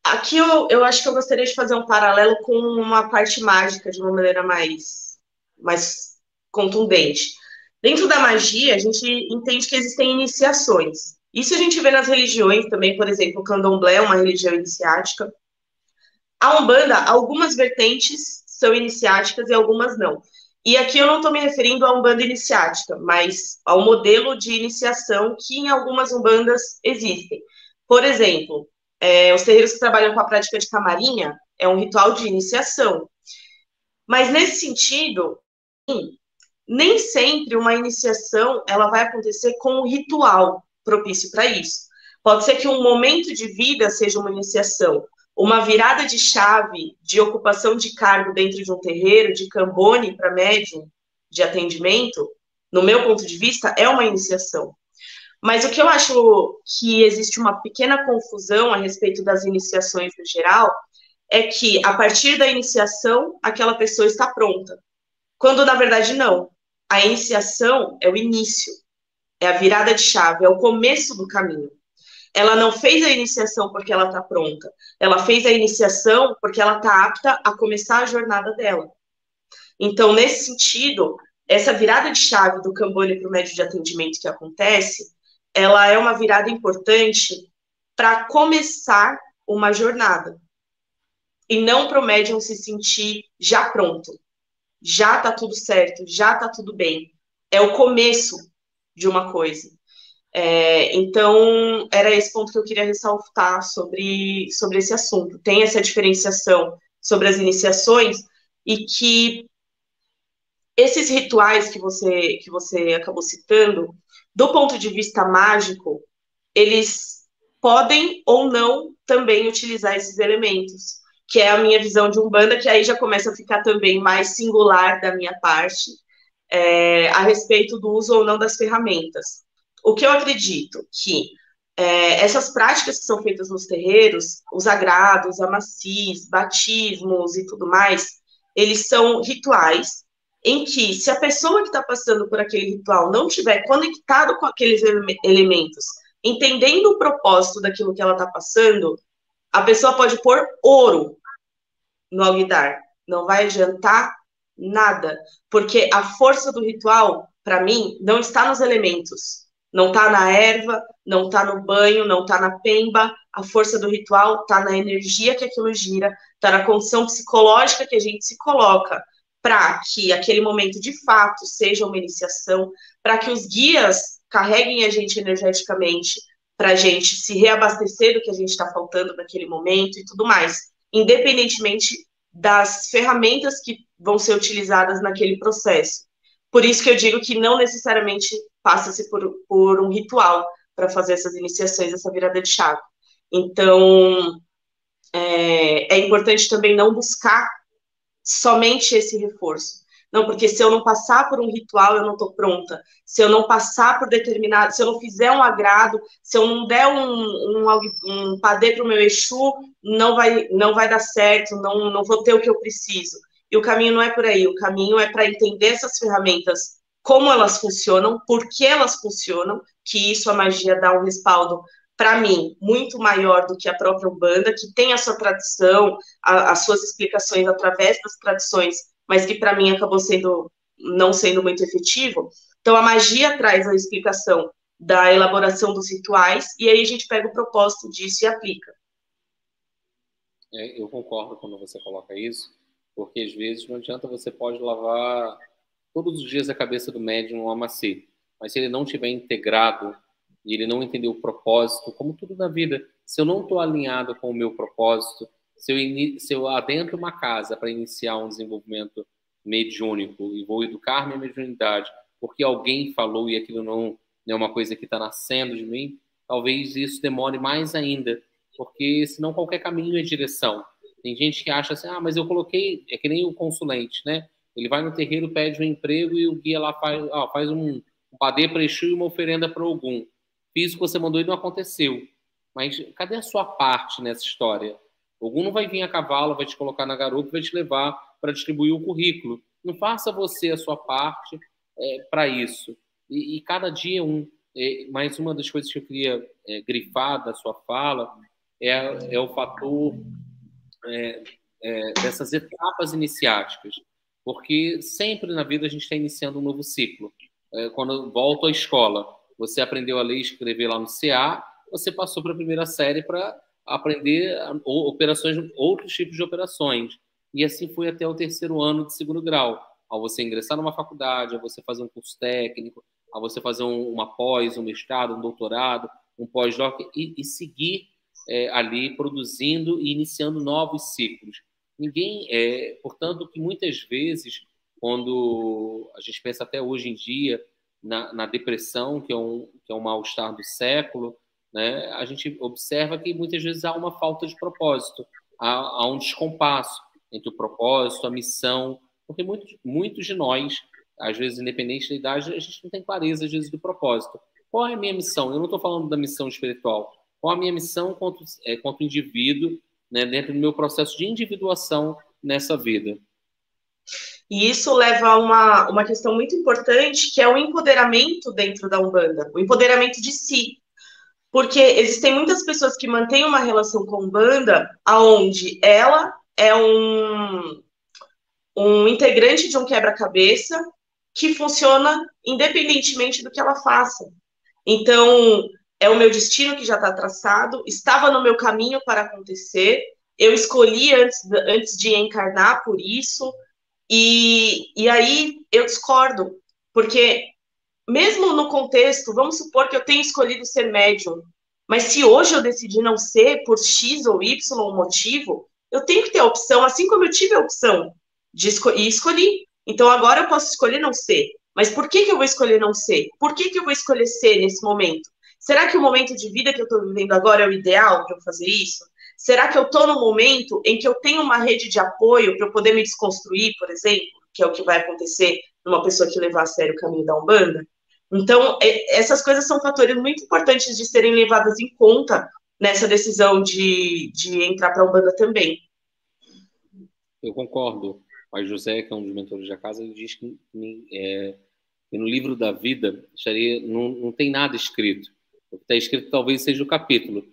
Aqui eu acho que eu gostaria de fazer um paralelo com uma parte mágica de uma maneira mais contundente. Dentro da magia, a gente entende que existem iniciações. Isso a gente vê nas religiões também, por exemplo, o candomblé é uma religião iniciática. A Umbanda, algumas vertentes são iniciáticas e algumas não. E aqui eu não estou me referindo à Umbanda iniciática, mas ao modelo de iniciação que em algumas Umbandas existem. Por exemplo, os terreiros que trabalham com a prática de camarinha é um ritual de iniciação. Mas nesse sentido, nem sempre uma iniciação ela vai acontecer com um ritual propício para isso. Pode ser que um momento de vida seja uma iniciação, uma virada de chave de ocupação de cargo dentro de um terreiro, de cambone para médium, de atendimento, no meu ponto de vista, é uma iniciação. Mas o que eu acho que existe uma pequena confusão a respeito das iniciações no geral é que, a partir da iniciação, aquela pessoa está pronta. Quando, na verdade, não. A iniciação é o início, é a virada de chave, é o começo do caminho. Ela não fez a iniciação porque ela está pronta. Ela fez a iniciação porque ela está apta a começar a jornada dela. Então, nesse sentido, essa virada de chave do cambone para o médio de atendimento que acontece, ela é uma virada importante para começar uma jornada. E não para o médium se sentir já pronto. Já está tudo certo, já está tudo bem. É o começo de uma coisa. Então, era esse ponto que eu queria ressaltar sobre esse assunto. Tem essa diferenciação sobre as iniciações e que esses rituais que você acabou citando, do ponto de vista mágico, eles podem ou não também utilizar esses elementos, que é a minha visão de Umbanda, que aí já começa a ficar também mais singular da minha parte, a respeito do uso ou não das ferramentas. O que eu acredito que essas práticas que são feitas nos terreiros, os agrados, amacis, batismos e tudo mais, eles são rituais em que, se a pessoa que está passando por aquele ritual não estiver conectado com aqueles elementos, entendendo o propósito daquilo que ela está passando, a pessoa pode pôr ouro no alguidar. Não vai adiantar nada, porque a força do ritual, para mim, não está nos elementos. Não está na erva, não está no banho, não está na pemba. A força do ritual está na energia que aquilo gira, está na condição psicológica que a gente se coloca para que aquele momento de fato seja uma iniciação, para que os guias carreguem a gente energeticamente, para a gente se reabastecer do que a gente está faltando naquele momento e tudo mais, independentemente das ferramentas que vão ser utilizadas naquele processo. Por isso que eu digo que não necessariamente passa-se por um ritual para fazer essas iniciações, essa virada de chave. Então, é importante também não buscar somente esse reforço. Não, porque se eu não passar por um ritual, eu não estou pronta. Se eu não passar por determinado, se eu não fizer um agrado, se eu não der um padê para o meu Exu, não vai dar certo, não vou ter o que eu preciso. E o caminho não é por aí, o caminho é para entender essas ferramentas, como elas funcionam, por que elas funcionam, que isso a magia dá um respaldo, para mim, muito maior do que a própria Umbanda, que tem a sua tradição, as suas explicações através das tradições, mas que para mim acabou não sendo muito efetivo. Então, a magia traz a explicação da elaboração dos rituais, e aí a gente pega o propósito disso e aplica. Eu concordo quando você coloca isso, porque às vezes não adianta, você pode lavar todos os dias a cabeça do médium no amaci, mas se ele não tiver integrado e ele não entender o propósito, como tudo na vida, se eu não estou alinhado com o meu propósito, Se eu adentro uma casa para iniciar um desenvolvimento mediúnico e vou educar minha mediunidade porque alguém falou e aquilo não é uma coisa que está nascendo de mim, talvez isso demore mais ainda, porque senão qualquer caminho é direção. Tem gente que acha assim, mas eu coloquei, é que nem o consulente, né? Ele vai no terreiro, pede um emprego e o guia lá faz um padê para Exu e uma oferenda para Ogum. Fiz o que você mandou e não aconteceu. Mas cadê a sua parte nessa história? Ogum não vai vir a cavalo, vai te colocar na garupa e vai te levar para distribuir o currículo. Não faça você a sua parte para isso. E cada dia é um. Mais uma das coisas que eu queria grifar da sua fala é o fator dessas etapas iniciáticas. Porque sempre na vida a gente está iniciando um novo ciclo. Quando eu volto à escola, você aprendeu a ler e escrever lá no CA, você passou para a primeira série para aprender outros tipos de operações. E assim foi até o terceiro ano de segundo grau. Ao você ingressar numa faculdade, ao você fazer um curso técnico, ao você fazer uma pós, um mestrado, um doutorado, um pós-doc, e seguir ali produzindo e iniciando novos ciclos. Portanto, que muitas vezes, quando a gente pensa até hoje em dia na depressão, que é um mal-estar do século, né, a gente observa que muitas vezes há uma falta de propósito, há um descompasso entre o propósito, a missão, porque muitos de nós, às vezes, independente da idade, a gente não tem clareza, às vezes, do propósito. Qual é a minha missão? Eu não estou falando da missão espiritual. Qual a minha missão quanto indivíduo, né, dentro do meu processo de individuação nessa vida? E isso leva a uma questão muito importante, que é o empoderamento dentro da Umbanda, o empoderamento de si. Porque existem muitas pessoas que mantêm uma relação com a Umbanda onde ela é um integrante de um quebra-cabeça que funciona independentemente do que ela faça. Então, é o meu destino que já está traçado, estava no meu caminho para acontecer, eu escolhi antes de encarnar por isso, e aí eu discordo, porque mesmo no contexto, vamos supor que eu tenha escolhido ser médium, mas se hoje eu decidir não ser, por X ou Y motivo, eu tenho que ter a opção, assim como eu tive a opção de escolhi. Então agora eu posso escolher não ser. Mas por que eu vou escolher não ser? Por que eu vou escolher ser nesse momento? Será que o momento de vida que eu estou vivendo agora é o ideal para eu fazer isso? Será que eu estou no momento em que eu tenho uma rede de apoio para eu poder me desconstruir, por exemplo, que é o que vai acontecer numa pessoa que levar a sério o caminho da Umbanda? Então, essas coisas são fatores muito importantes de serem levadas em conta nessa decisão de entrar para a Umbanda também. Eu concordo. O pai José, que é um dos mentores da casa, ele diz que no livro da vida não tem nada escrito. O que está escrito talvez seja o capítulo.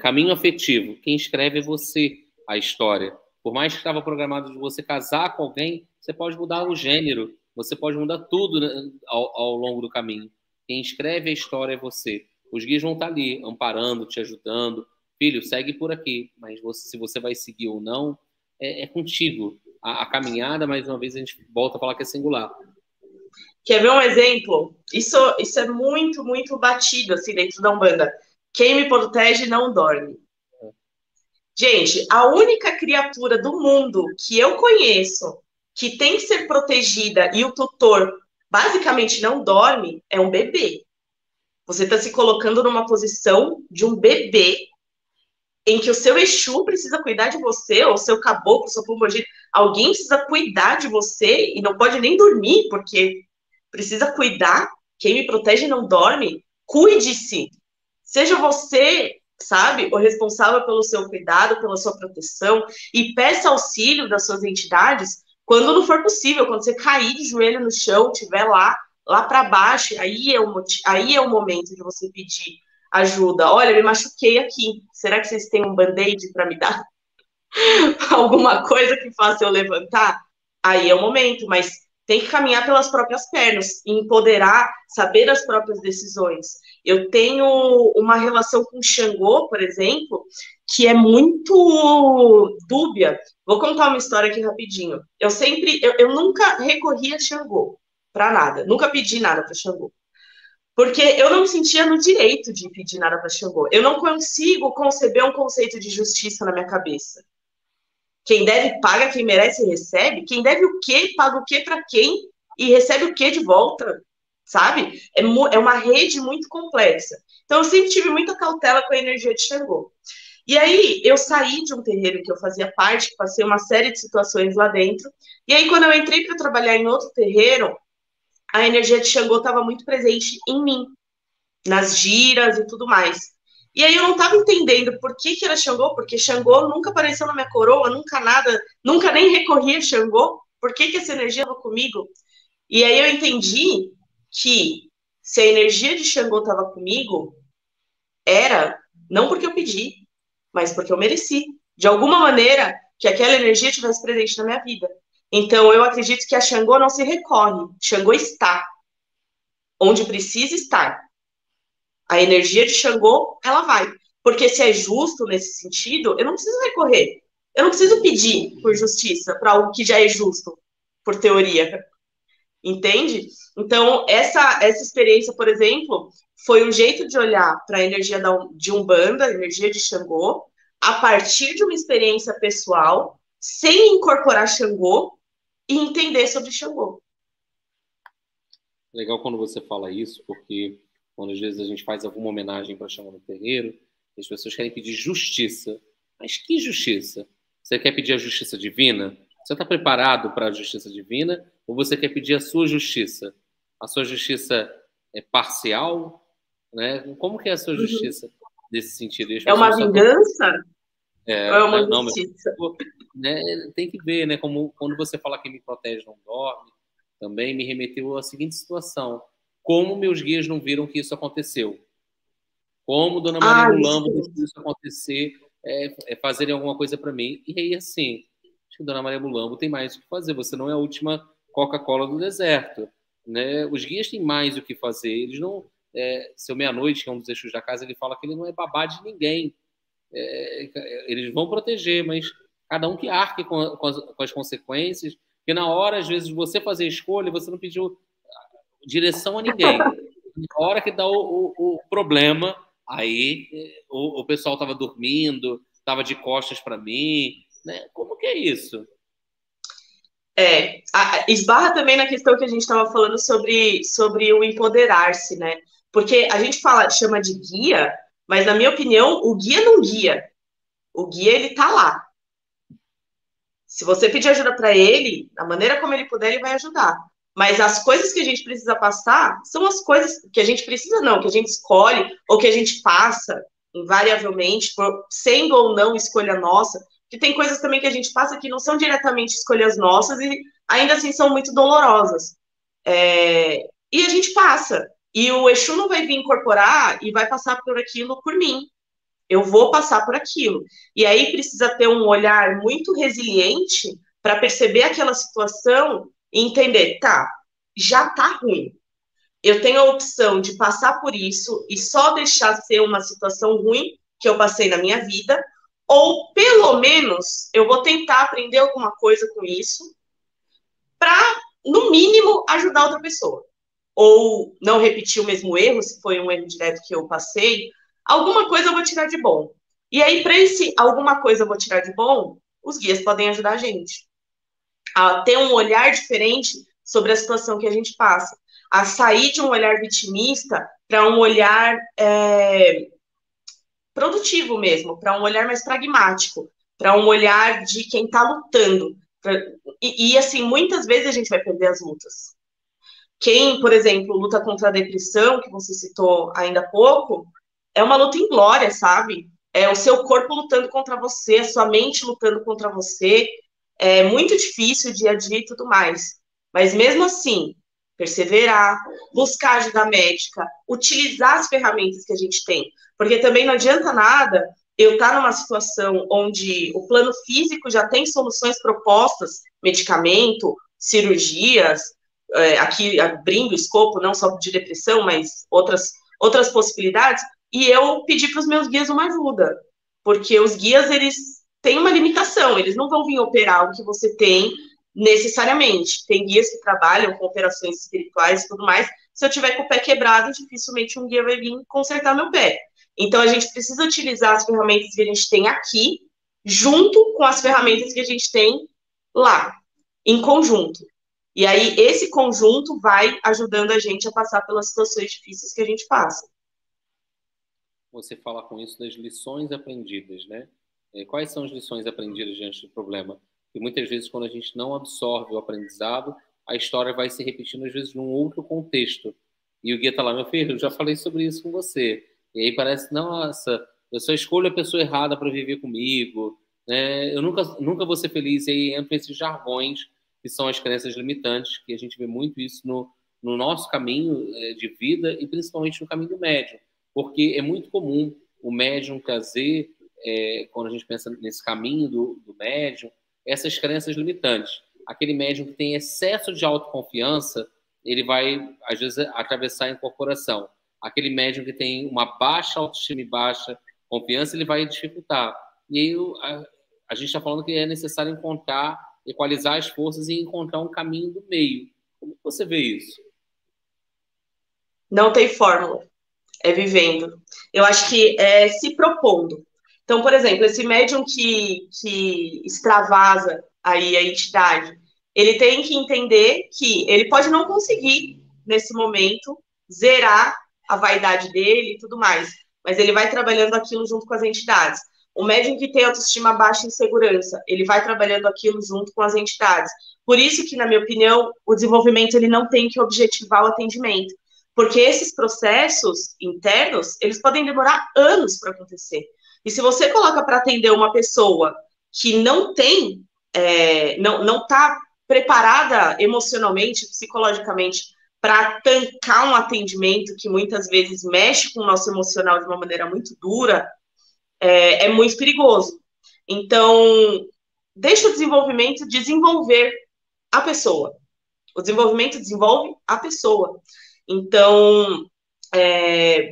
Caminho afetivo. Quem escreve é você, a história. Por mais que estava programado de você casar com alguém, você pode mudar o gênero, você pode mudar tudo, né, ao longo do caminho. Quem escreve a história é você. Os guias vão estar ali, amparando, te ajudando. Filho, segue por aqui. Mas se você vai seguir ou não, é contigo. A caminhada, mais uma vez, a gente volta a falar que é singular. Quer ver um exemplo? Isso é muito, muito batido assim dentro da Umbanda. Quem me protege não dorme. Gente, a única criatura do mundo que eu conheço que tem que ser protegida e o tutor basicamente não dorme é um bebê. Você está se colocando numa posição de um bebê em que o seu Exu precisa cuidar de você, ou o seu caboclo, o seu pombogira, alguém precisa cuidar de você e não pode nem dormir, porque precisa cuidar. Quem me protege não dorme. Cuide-se. Seja você, sabe, o responsável pelo seu cuidado, pela sua proteção, e peça auxílio das suas entidades quando não for possível, quando você cair de joelho no chão, estiver lá para baixo, aí é o momento de você pedir ajuda. Olha, eu me machuquei aqui. Será que vocês têm um band-aid para me dar? Alguma coisa que faça eu levantar? Aí é o momento, mas tem que caminhar pelas próprias pernas, empoderar, saber as próprias decisões. Eu tenho uma relação com Xangô, por exemplo, que é muito dúbia. Vou contar uma história aqui rapidinho. Eu nunca recorri a Xangô para nada, nunca pedi nada para Xangô. Porque eu não me sentia no direito de pedir nada para Xangô. Eu não consigo conceber um conceito de justiça na minha cabeça. Quem deve paga, quem merece recebe. Quem deve o quê, paga o quê para quem e recebe o quê de volta, sabe? É uma rede muito complexa. Então, eu sempre tive muita cautela com a energia de Xangô. E aí, eu saí de um terreiro que eu fazia parte, passei uma série de situações lá dentro. E aí, quando eu entrei para trabalhar em outro terreiro, a energia de Xangô estava muito presente em mim, nas giras e tudo mais. E aí eu não estava entendendo por que era Xangô, porque Xangô nunca apareceu na minha coroa, nunca nada, nunca nem recorri a Xangô. Por que essa energia estava comigo? E aí eu entendi que se a energia de Xangô estava comigo, era não porque eu pedi, mas porque eu mereci. De alguma maneira, que aquela energia estivesse presente na minha vida. Então, eu acredito que a Xangô não se recorre. Xangô está onde precisa estar. A energia de Xangô, ela vai. Porque se é justo nesse sentido, eu não preciso recorrer. Eu não preciso pedir por justiça para algo que já é justo, por teoria. Entende? Então, essa experiência, por exemplo, foi um jeito de olhar para a energia de Umbanda, a energia de Xangô, a partir de uma experiência pessoal, sem incorporar Xangô e entender sobre Xangô. Legal quando você fala isso, porque quando às vezes a gente faz alguma homenagem para Xangô no terreiro, as pessoas querem pedir justiça. Mas que justiça? Você quer pedir a justiça divina? Você está preparado para a justiça divina? Ou você quer pedir a sua justiça? A sua justiça é parcial? Né? Como que é a sua justiça nesse sentido? É uma vingança? Ou é uma não, justiça? Né, tem que ver, né? Como quando você fala que me protege não dorme, também me remeteu à seguinte situação. Como meus guias não viram que isso aconteceu? Como Dona Maria Mulambo deixou isso acontecer, fazerem alguma coisa para mim? E aí, assim, acho que Dona Maria Mulambo tem mais o que fazer. Você não é a última Coca-Cola do deserto. Né? Os guias têm mais o que fazer. Eles não... seu Meia-Noite, que é um dos eixos da casa, ele fala que ele não é babá de ninguém. Eles vão proteger, mas cada um que arque com as consequências. Porque na hora, às vezes, você fazer escolha, você não pediu direção a ninguém. Na hora que dá o problema, aí o pessoal estava dormindo, estava de costas para mim. Né? Como que é isso? Esbarra também na questão que a gente estava falando sobre o empoderar-se, né? Porque a gente chama de guia, mas na minha opinião, o guia não guia. O guia, ele tá lá. Se você pedir ajuda para ele, da maneira como ele puder, ele vai ajudar. Mas as coisas que a gente precisa passar são as coisas que a gente precisa, não, que a gente escolhe ou que a gente passa invariavelmente, sendo ou não escolha nossa. Que tem coisas também que a gente passa que não são diretamente escolhas nossas e ainda assim são muito dolorosas. E a gente passa. E o Exu não vai vir incorporar e vai passar por aquilo por mim. Eu vou passar por aquilo. E aí precisa ter um olhar muito resiliente para perceber aquela situação e entender, tá, já tá ruim. Eu tenho a opção de passar por isso e só deixar ser uma situação ruim que eu passei na minha vida, ou pelo menos eu vou tentar aprender alguma coisa com isso para, no mínimo, ajudar outra pessoa. Ou não repetir o mesmo erro, se foi um erro direto que eu passei, alguma coisa eu vou tirar de bom. E aí, para esse alguma coisa eu vou tirar de bom, os guias podem ajudar a gente a ter um olhar diferente sobre a situação que a gente passa, a sair de um olhar vitimista para um olhar produtivo mesmo, para um olhar mais pragmático, para um olhar de quem está lutando. E, assim, muitas vezes a gente vai perder as lutas. Quem, por exemplo, luta contra a depressão, que você citou ainda há pouco, é uma luta inglória, sabe? É o seu corpo lutando contra você, a sua mente lutando contra você. É muito difícil dia a dia e tudo mais. Mas mesmo assim, perseverar, buscar ajuda médica, utilizar as ferramentas que a gente tem. Porque também não adianta nada eu estar numa situação onde o plano físico já tem soluções propostas, medicamento, cirurgias, aqui abrindo o escopo, não só de depressão, mas outras possibilidades, e eu pedi para os meus guias uma ajuda, porque os guias, eles têm uma limitação, eles não vão vir operar o que você tem necessariamente. Tem guias que trabalham com operações espirituais e tudo mais. Se eu tiver com o pé quebrado, dificilmente um guia vai vir consertar meu pé. Então, a gente precisa utilizar as ferramentas que a gente tem aqui junto com as ferramentas que a gente tem lá, em conjunto. E aí, esse conjunto vai ajudando a gente a passar pelas situações difíceis que a gente passa. Você fala com isso das lições aprendidas, né? Quais são as lições aprendidas diante do problema? E muitas vezes, quando a gente não absorve o aprendizado, a história vai se repetindo, às vezes, num outro contexto. E o guia está lá, meu filho, eu já falei sobre isso com você. E aí parece, nossa, eu só escolho a pessoa errada para viver comigo, né? Eu nunca vou ser feliz. E aí entram esses jargões, que são as crenças limitantes, que a gente vê muito isso no nosso caminho de vida e principalmente no caminho médio. Porque é muito comum o médium trazer, quando a gente pensa nesse caminho do médium, essas crenças limitantes. Aquele médium que tem excesso de autoconfiança, ele vai, às vezes, atravessar a incorporação. Aquele médium que tem uma baixa autoestima e baixa confiança, ele vai dificultar. E aí, a gente está falando que é necessário encontrar, equalizar as forças e encontrar um caminho do meio. Como você vê isso? Não tem fórmula, é vivendo. Eu acho que é se propondo. Então, por exemplo, esse médium que extravasa aí a entidade, ele tem que entender que ele pode não conseguir, nesse momento, zerar a vaidade dele e tudo mais, mas ele vai trabalhando aquilo junto com as entidades. O médium que tem autoestima baixa e insegurança, ele vai trabalhando aquilo junto com as entidades. Por isso que, na minha opinião, o desenvolvimento ele não tem que objetivar o atendimento, porque esses processos internos, eles podem demorar anos para acontecer. E se você coloca para atender uma pessoa que não tem, não está preparada emocionalmente, psicologicamente, para tancar um atendimento que muitas vezes mexe com o nosso emocional de uma maneira muito dura, é muito perigoso. Então, deixa o desenvolvimento desenvolver a pessoa. O desenvolvimento desenvolve a pessoa. Então,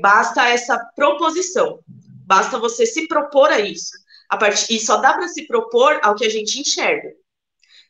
basta essa proposição, basta você se propor a isso. E só dá para se propor ao que a gente enxerga.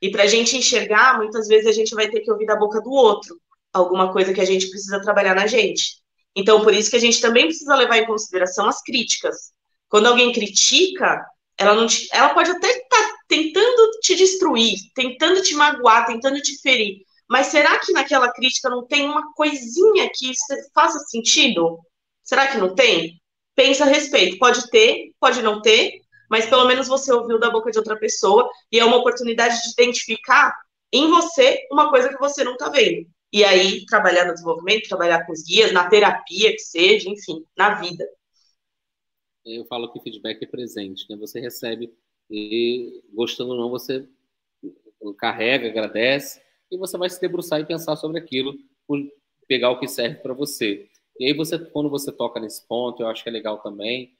E para a gente enxergar, muitas vezes a gente vai ter que ouvir da boca do outro alguma coisa que a gente precisa trabalhar na gente. Então, por isso que a gente também precisa levar em consideração as críticas. Quando alguém critica, ela pode até estar tentando te destruir, tentando te magoar, tentando te ferir. Mas será que naquela crítica não tem uma coisinha que faça sentido? Será que não tem? Pensa a respeito. Pode ter, pode não ter, mas pelo menos você ouviu da boca de outra pessoa e é uma oportunidade de identificar em você uma coisa que você não está vendo. E aí, trabalhar no desenvolvimento, trabalhar com os guias, na terapia que seja, enfim, na vida. Eu falo que feedback é presente, né? Você recebe e, gostando ou não, você carrega, agradece, e você vai se debruçar e pensar sobre aquilo, por pegar o que serve para você. E aí, quando você toca nesse ponto, eu acho que é legal também,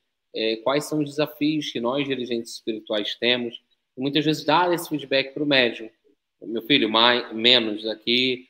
quais são os desafios que nós, dirigentes espirituais, temos, e muitas vezes dar esse feedback para o médium. Meu filho, menos aqui,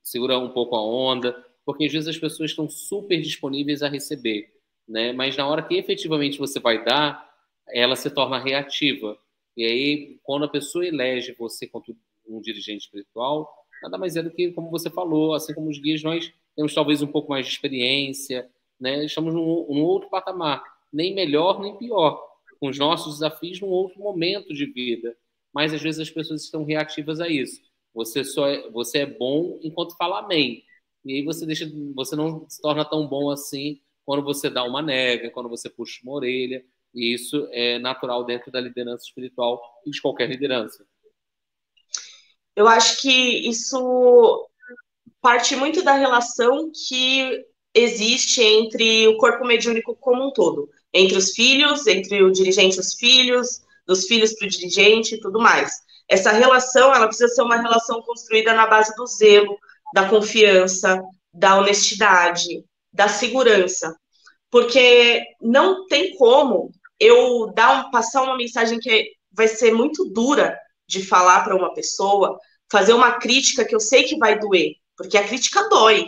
segura um pouco a onda, porque às vezes as pessoas estão super disponíveis a receber, né? Mas na hora que efetivamente você vai dar, ela se torna reativa. E aí, quando a pessoa elege você como um dirigente espiritual, nada mais é do que, como você falou, assim como os guias, nós temos talvez um pouco mais de experiência, né? Estamos num outro patamar, nem melhor nem pior, com os nossos desafios num outro momento de vida. Mas às vezes as pessoas estão reativas a isso. Você é bom enquanto fala amém. E aí você não se torna tão bom assim quando você dá uma nega, quando você puxa uma orelha. E isso é natural dentro da liderança espiritual e de qualquer liderança. Eu acho que isso parte muito da relação que existe entre o corpo mediúnico como um todo, entre os filhos, entre o dirigente e os filhos, dos filhos para o dirigente e tudo mais. Essa relação, ela precisa ser uma relação construída na base do zelo, da confiança, da honestidade, da segurança, porque não tem como eu passar uma mensagem que vai ser muito dura de falar para uma pessoa, fazer uma crítica que eu sei que vai doer, porque a crítica dói,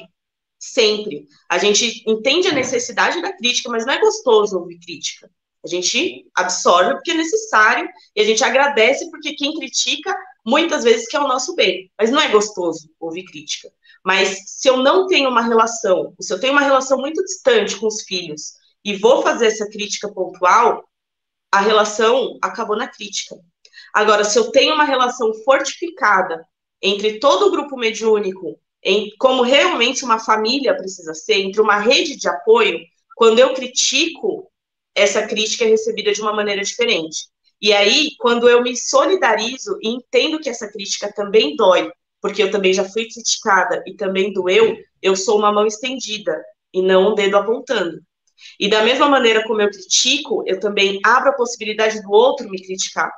sempre. A gente entende a necessidade da crítica, mas não é gostoso ouvir crítica. A gente absorve porque é necessário e a gente agradece porque quem critica muitas vezes quer o nosso bem, mas não é gostoso ouvir crítica. Mas se eu não tenho uma relação, se eu tenho uma relação muito distante com os filhos e vou fazer essa crítica pontual, a relação acabou na crítica. Agora, se eu tenho uma relação fortificada entre todo o grupo mediúnico, como realmente uma família precisa ser, entre uma rede de apoio, quando eu critico, essa crítica é recebida de uma maneira diferente. E aí, quando eu me solidarizo e entendo que essa crítica também dói, porque eu também já fui criticada e também doeu, eu sou uma mão estendida e não um dedo apontando. E da mesma maneira como eu critico, eu também abro a possibilidade do outro me criticar.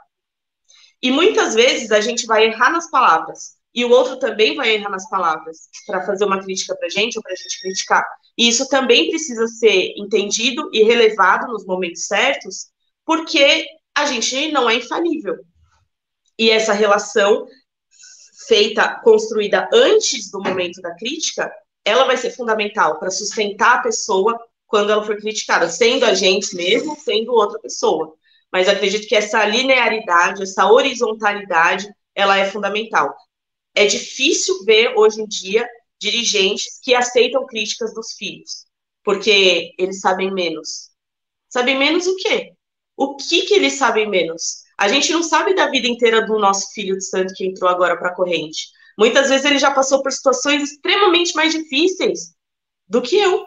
E muitas vezes a gente vai errar nas palavras, e o outro também vai errar nas palavras, para fazer uma crítica para a gente ou para a gente criticar. E isso também precisa ser entendido e relevado nos momentos certos, porque a gente não é infalível. E essa relação feita, construída antes do momento da crítica, ela vai ser fundamental para sustentar a pessoa quando ela for criticada, sendo a gente mesmo, sendo outra pessoa. Mas acredito que essa linearidade, essa horizontalidade, ela é fundamental. É difícil ver, hoje em dia, dirigentes que aceitam críticas dos filhos, porque eles sabem menos. Sabem menos o quê? O que eles sabem menos? A gente não sabe da vida inteira do nosso filho de santo que entrou agora para a corrente. Muitas vezes ele já passou por situações extremamente mais difíceis do que eu.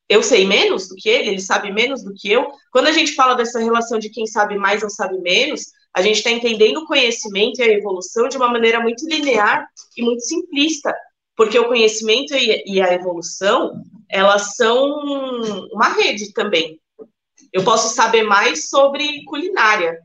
Eu sei menos do que ele sabe menos do que eu. Quando a gente fala dessa relação de quem sabe mais ou sabe menos, a gente está entendendo o conhecimento e a evolução de uma maneira muito linear e muito simplista, porque o conhecimento e a evolução, elas são uma rede também. Eu posso saber mais sobre culinária,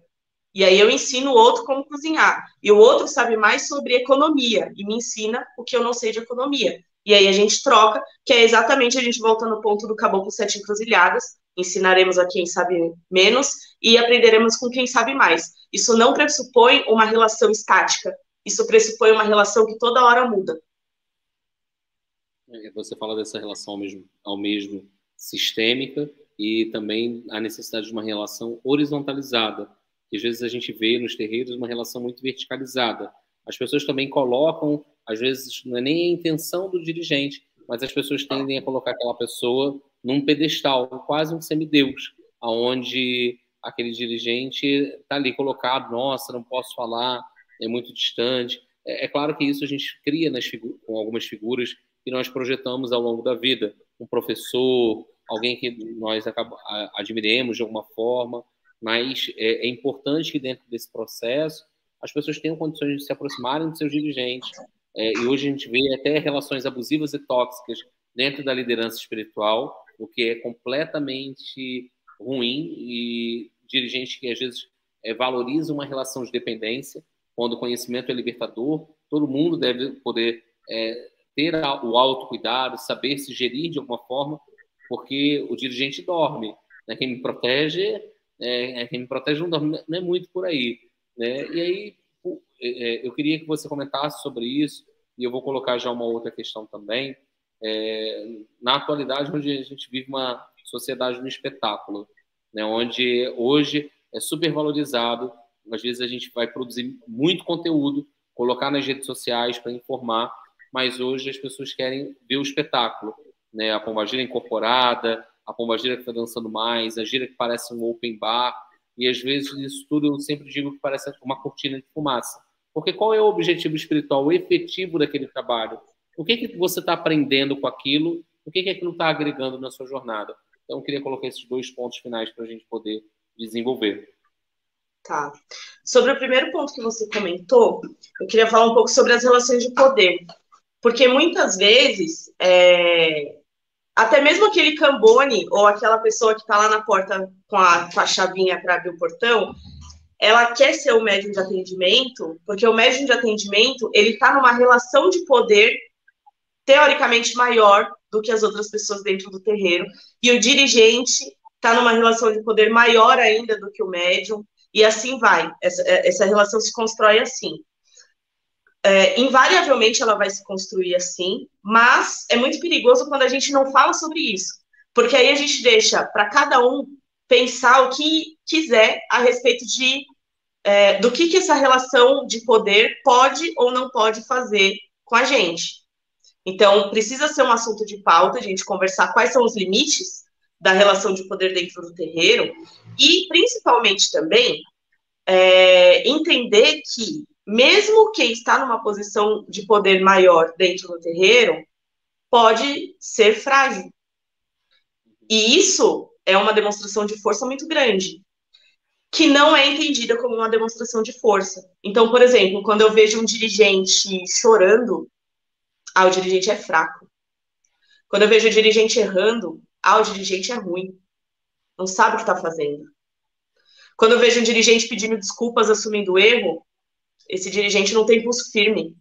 e aí eu ensino o outro como cozinhar. E o outro sabe mais sobre economia e me ensina o que eu não sei de economia. E aí a gente troca, que é exatamente a gente volta no ponto do Caboclo Sete Encruzilhadas. Ensinaremos a quem sabe menos e aprenderemos com quem sabe mais. Isso não pressupõe uma relação estática. Isso pressupõe uma relação que toda hora muda. Você fala dessa relação ao mesmo sistêmica e também a necessidade de uma relação horizontalizada. Às vezes a gente vê nos terreiros uma relação muito verticalizada. As pessoas também colocam, às vezes não é nem a intenção do dirigente, mas as pessoas tendem a colocar aquela pessoa num pedestal, quase um semideus, aonde aquele dirigente está ali colocado, nossa, não posso falar, é muito distante. É claro que isso a gente cria com algumas figuras que nós projetamos ao longo da vida. Um professor, alguém que nós admiremos de alguma forma, mas é importante que dentro desse processo as pessoas tenham condições de se aproximarem dos seus dirigentes. E hoje a gente vê até relações abusivas e tóxicas dentro da liderança espiritual, o que é completamente ruim, e dirigentes que às vezes valorizam uma relação de dependência, quando o conhecimento é libertador, todo mundo deve poder ter o autocuidado, saber se gerir de alguma forma, porque o dirigente dorme, né? Quem me protege não dorme, não é muito por aí, né? E aí eu queria que você comentasse sobre isso, e eu vou colocar já uma outra questão também. Na atualidade, onde a gente vive uma sociedade no espetáculo, né? Onde hoje é super valorizado, às vezes a gente vai produzir muito conteúdo, colocar nas redes sociais para informar, mas hoje as pessoas querem ver o espetáculo, né? A pombagira incorporada, a pombagira que está dançando mais, a gira que parece um open bar, e às vezes isso tudo eu sempre digo que parece uma cortina de fumaça. Porque qual é o objetivo espiritual, o efetivo daquele trabalho? O que você está aprendendo com aquilo? O que aquilo está agregando na sua jornada? Então eu queria colocar esses 2 pontos finais para a gente poder desenvolver. Tá. Sobre o primeiro ponto que você comentou, eu queria falar um pouco sobre as relações de poder. Porque muitas vezes, até mesmo aquele cambone, ou aquela pessoa que está lá na porta com a chavinha para abrir o portão, ela quer ser o médium de atendimento, porque o médium de atendimento, ele está numa relação de poder teoricamente maior do que as outras pessoas dentro do terreiro, e o dirigente está numa relação de poder maior ainda do que o médium, e assim vai. Essa relação se constrói assim. Invariavelmente ela vai se construir assim, mas é muito perigoso quando a gente não fala sobre isso, porque aí a gente deixa para cada um pensar o que quiser a respeito do que essa relação de poder pode ou não pode fazer com a gente. Então, precisa ser um assunto de pauta, a gente conversar quais são os limites da relação de poder dentro do terreiro, E, principalmente também, entender que, mesmo quem está numa posição de poder maior dentro do terreiro, pode ser frágil. E isso é uma demonstração de força muito grande, que não é entendida como uma demonstração de força. Então, por exemplo, quando eu vejo um dirigente chorando, o dirigente é fraco. Quando eu vejo o dirigente errando, o dirigente é ruim. Não sabe o que está fazendo. Quando eu vejo um dirigente pedindo desculpas, assumindo o erro, esse dirigente não tem pulso firme.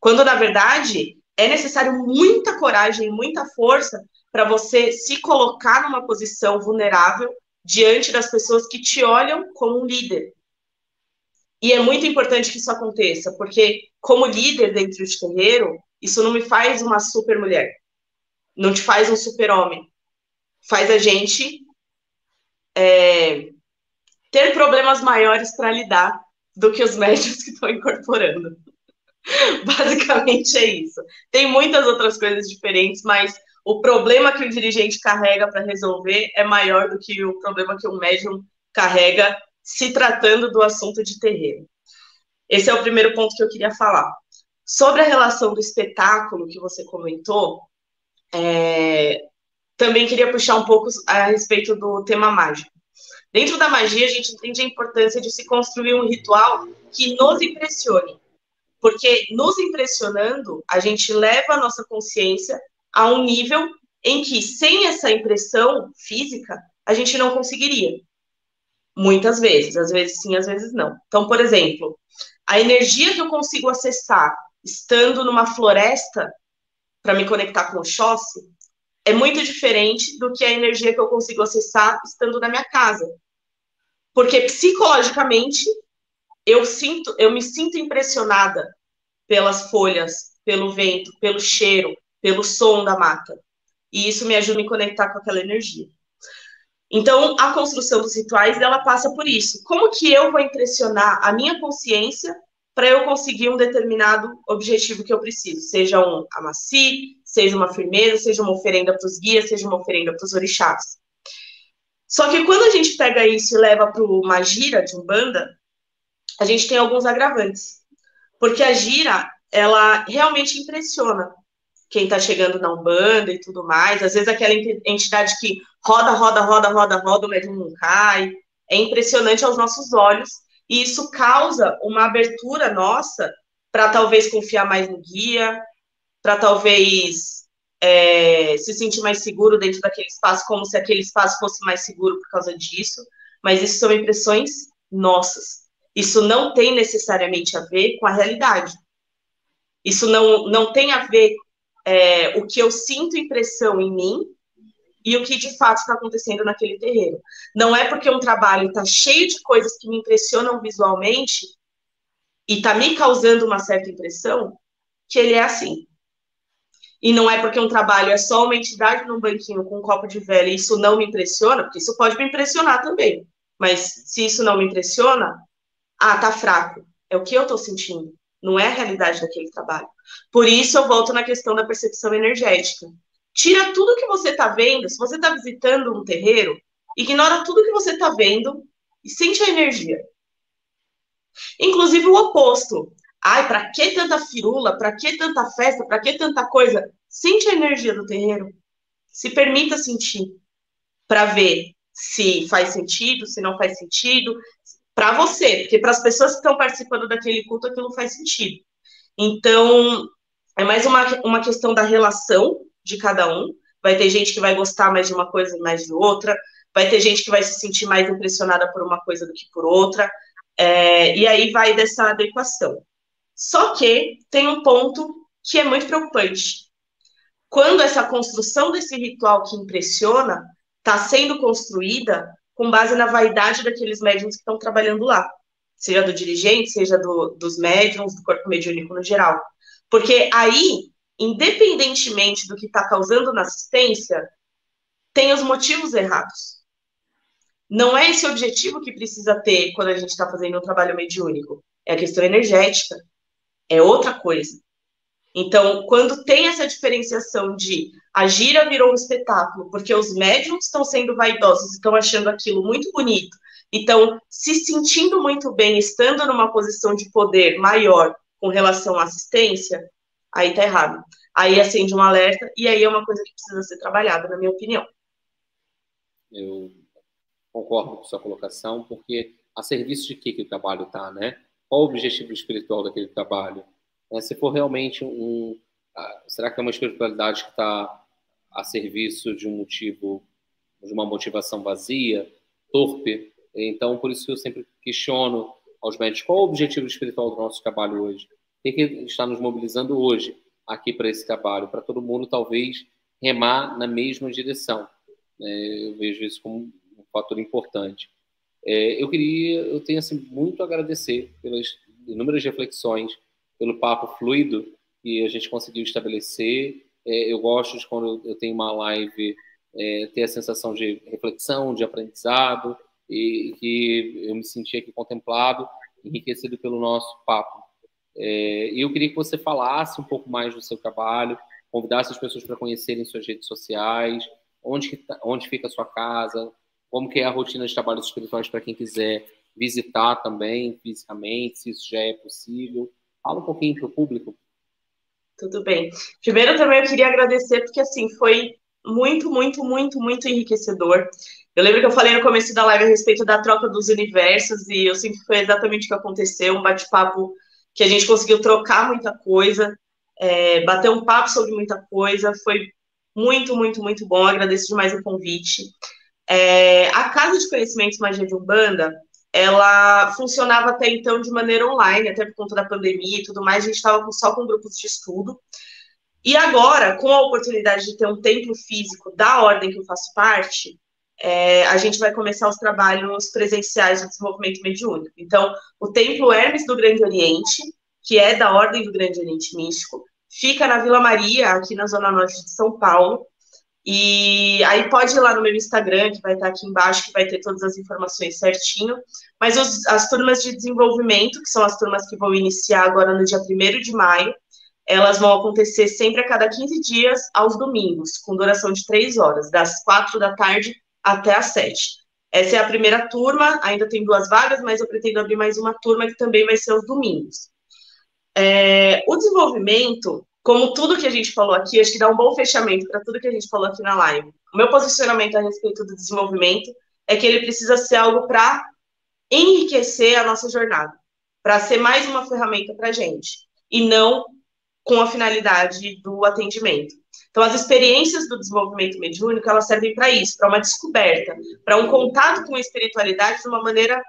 Quando, na verdade, é necessário muita coragem, muita força para você se colocar numa posição vulnerável diante das pessoas que te olham como um líder. E é muito importante que isso aconteça, porque como líder dentro de terreiro, isso não me faz uma super mulher, não te faz um super homem, faz a gente ter problemas maiores para lidar do que os médios que estão incorporando. Basicamente é isso. Tem muitas outras coisas diferentes, mas o problema que o dirigente carrega para resolver é maior do que o problema que o médium carrega se tratando do assunto de terreiro. Esse é o primeiro ponto que eu queria falar. Sobre a relação do espetáculo que você comentou, também queria puxar um pouco a respeito do tema mágico. Dentro da magia, a gente entende a importância de se construir um ritual que nos impressione. Porque nos impressionando, a gente leva a nossa consciência a um nível em que, sem essa impressão física, a gente não conseguiria. Muitas vezes. Às vezes sim, às vezes não. Então, por exemplo, a energia que eu consigo acessar estando numa floresta para me conectar com o Oxóssi é muito diferente do que a energia que eu consigo acessar estando na minha casa. Porque psicologicamente eu me sinto impressionada pelas folhas, pelo vento, pelo cheiro, pelo som da mata. E isso me ajuda a me conectar com aquela energia. Então, a construção dos rituais, ela passa por isso. Como que eu vou impressionar a minha consciência para eu conseguir um determinado objetivo que eu preciso? Seja um amaci, seja uma firmeza, seja uma oferenda para os guias, seja uma oferenda para os orixás. Só que quando a gente pega isso e leva para uma gira de Umbanda, a gente tem alguns agravantes. Porque a gira, ela realmente impressiona quem está chegando na Umbanda e tudo mais. Às vezes aquela entidade que roda, roda, roda, roda, roda, o médium não cai. É impressionante aos nossos olhos. E isso causa uma abertura nossa para talvez confiar mais no guia, para talvez se sentir mais seguro dentro daquele espaço, como se aquele espaço fosse mais seguro por causa disso. Mas isso são impressões nossas. Isso não tem necessariamente a ver com a realidade. Isso não tem a ver o que eu sinto impressão em mim e o que de fato está acontecendo naquele terreiro. Não é porque um trabalho está cheio de coisas que me impressionam visualmente e está me causando uma certa impressão que ele é assim. E não é porque um trabalho é só uma entidade num banquinho com um copo de vela e isso não me impressiona, porque isso pode me impressionar também. Mas se isso não me impressiona, tá fraco. É o que eu estou sentindo. Não é a realidade daquele trabalho. Por isso eu volto na questão da percepção energética. Tira tudo que você está vendo. Se você está visitando um terreiro, ignora tudo que você está vendo e sente a energia. Inclusive o oposto. Para que tanta firula? Para que tanta festa? Para que tanta coisa? Sente a energia do terreiro. Se permita sentir. Para ver se faz sentido, se não faz sentido. Para você, porque para as pessoas que estão participando daquele culto, aquilo faz sentido. Então, é mais uma questão da relação de cada um. Vai ter gente que vai gostar mais de uma coisa e mais de outra. Vai ter gente que vai se sentir mais impressionada por uma coisa do que por outra. E aí vai dessa adequação. Só que tem um ponto que é muito preocupante. Quando essa construção desse ritual que impressiona está sendo construída com base na vaidade daqueles médiums que estão trabalhando lá. Seja do dirigente, seja dos médiums, do corpo mediúnico no geral. Porque aí, independentemente do que está causando na assistência, tem os motivos errados. Não é esse objetivo que precisa ter quando a gente está fazendo um trabalho mediúnico. É a questão energética. É outra coisa. Então, quando tem essa diferenciação de a gira virou um espetáculo, porque os médiums estão sendo vaidosos, estão achando aquilo muito bonito, então se sentindo muito bem, estando numa posição de poder maior com relação à assistência, aí tá errado. Aí acende um alerta e aí é uma coisa que precisa ser trabalhada, na minha opinião. Eu concordo com sua colocação, porque a serviço de que o trabalho está, né? Qual o objetivo espiritual daquele trabalho? Se for realmente será que é uma espiritualidade que está a serviço de um motivo, de uma motivação vazia, torpe? Então, por isso que eu sempre questiono aos médicos qual o objetivo espiritual do nosso trabalho hoje? O que está nos mobilizando hoje aqui para esse trabalho? Para todo mundo, talvez, remar na mesma direção. Eu vejo isso como um fator importante. Eu tenho assim, muito a agradecer pelas inúmeras reflexões, pelo papo fluido que a gente conseguiu estabelecer. Eu gosto de quando eu tenho uma live ter a sensação de reflexão, de aprendizado, e que eu me senti aqui contemplado, enriquecido pelo nosso papo. E eu queria que você falasse um pouco mais do seu trabalho, convidasse as pessoas para conhecerem suas redes sociais, onde fica a sua casa, como que é a rotina de trabalhos espirituais para quem quiser visitar também fisicamente, se isso já é possível. Fala um pouquinho para o público. Tudo bem. Primeiro também eu queria agradecer, porque assim, foi muito, muito, muito, muito enriquecedor. Eu lembro que eu falei no começo da live a respeito da troca dos universos, e eu sinto que foi exatamente o que aconteceu, um bate-papo que a gente conseguiu trocar muita coisa, bater um papo sobre muita coisa, foi muito, muito, muito bom, agradeço demais o convite. A Casa de Conhecimentos Magia de Umbanda, ela funcionava até então de maneira online, até por conta da pandemia e tudo mais, a gente estava só com grupos de estudo. E agora, com a oportunidade de ter um templo físico da ordem que eu faço parte, a gente vai começar os trabalhos presenciais do desenvolvimento mediúnico. Então, o Templo Hermes do Grande Oriente, que é da Ordem do Grande Oriente Místico, fica na Vila Maria, aqui na Zona Norte de São Paulo. E aí pode ir lá no meu Instagram, que vai estar aqui embaixo, que vai ter todas as informações certinho. Mas as turmas de desenvolvimento, que são as turmas que vão iniciar agora no dia 1º de maio, elas vão acontecer sempre a cada 15 dias, aos domingos, com duração de 3 horas, das 4 da tarde até às 7. Essa é a primeira turma, ainda tem 2 vagas, mas eu pretendo abrir mais uma turma que também vai ser aos domingos. O desenvolvimento, como tudo que a gente falou aqui, acho que dá um bom fechamento para tudo que a gente falou aqui na live. O meu posicionamento a respeito do desenvolvimento é que ele precisa ser algo para enriquecer a nossa jornada, para ser mais uma ferramenta para a gente, e não com a finalidade do atendimento. Então, as experiências do desenvolvimento mediúnico, elas servem para isso, para uma descoberta, para um contato com a espiritualidade de uma maneira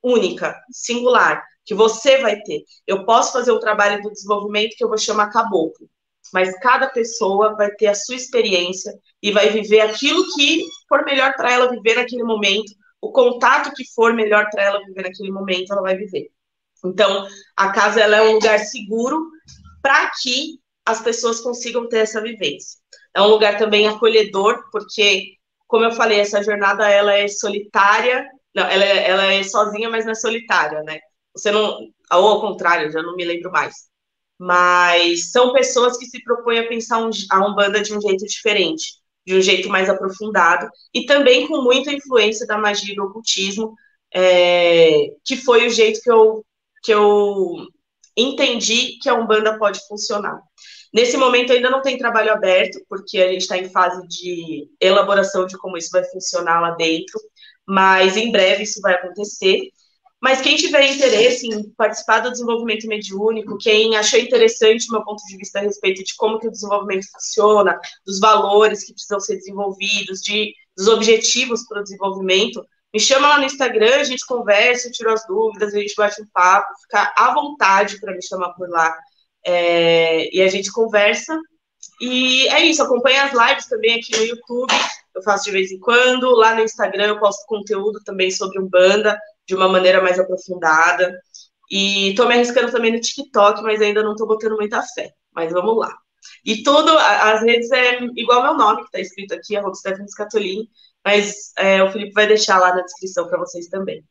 única, singular, que você vai ter. Eu posso fazer um trabalho do desenvolvimento que eu vou chamar caboclo, mas cada pessoa vai ter a sua experiência e vai viver aquilo que for melhor para ela viver naquele momento, o contato que for melhor para ela viver naquele momento, ela vai viver. Então, a casa ela é um lugar seguro para que as pessoas consigam ter essa vivência. É um lugar também acolhedor, porque, como eu falei, essa jornada ela é solitária. Não, ela é sozinha, mas não é solitária, né? Você não... Ou ao contrário, já não me lembro mais. Mas são pessoas que se propõem a pensar a Umbanda de um jeito diferente, de um jeito mais aprofundado, e também com muita influência da magia e do ocultismo, que foi o jeito que eu entendi que a Umbanda pode funcionar. Nesse momento ainda não tem trabalho aberto, porque a gente está em fase de elaboração de como isso vai funcionar lá dentro, mas em breve isso vai acontecer. Mas quem tiver interesse em participar do desenvolvimento mediúnico, quem achou interessante o meu ponto de vista a respeito de como que o desenvolvimento funciona, dos valores que precisam ser desenvolvidos, dos objetivos para o desenvolvimento, me chama lá no Instagram, a gente conversa, eu tiro as dúvidas, a gente bate um papo, fica à vontade para me chamar por lá. E a gente conversa. E é isso, acompanha as lives também aqui no YouTube, eu faço de vez em quando. Lá no Instagram eu posto conteúdo também sobre Umbanda, de uma maneira mais aprofundada. E tô me arriscando também no TikTok, mas ainda não tô botando muita fé. Mas vamos lá. E tudo, as redes é igual meu nome, que tá escrito aqui, @Stephanie Scatolini, mas o Felipe vai deixar lá na descrição para vocês também.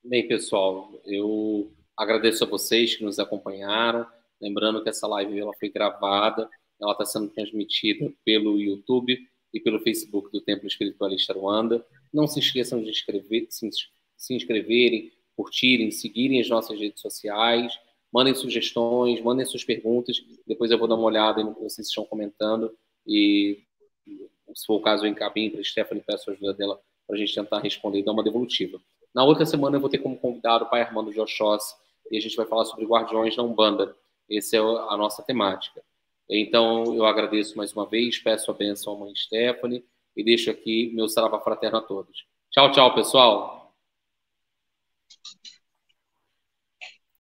Bem, pessoal, eu agradeço a vocês que nos acompanharam. Lembrando que essa live ela foi gravada, ela está sendo transmitida pelo YouTube e pelo Facebook do Templo Espiritualista Ruanda. Não se esqueçam de se inscreverem, curtirem, seguirem as nossas redes sociais, mandem sugestões, mandem suas perguntas, depois eu vou dar uma olhada no que vocês estão comentando e, se for o caso, eu encaminho para a Stephanie, peço a ajuda dela para a gente tentar responder e dar uma devolutiva. Na outra semana eu vou ter como convidado o Pai Armando de Oxóssi e a gente vai falar sobre guardiões na Umbanda. Essa é a nossa temática. Então, eu agradeço mais uma vez, peço a bênção à mãe Stephanie e deixo aqui meu saravá fraterno a todos. Tchau, tchau, pessoal!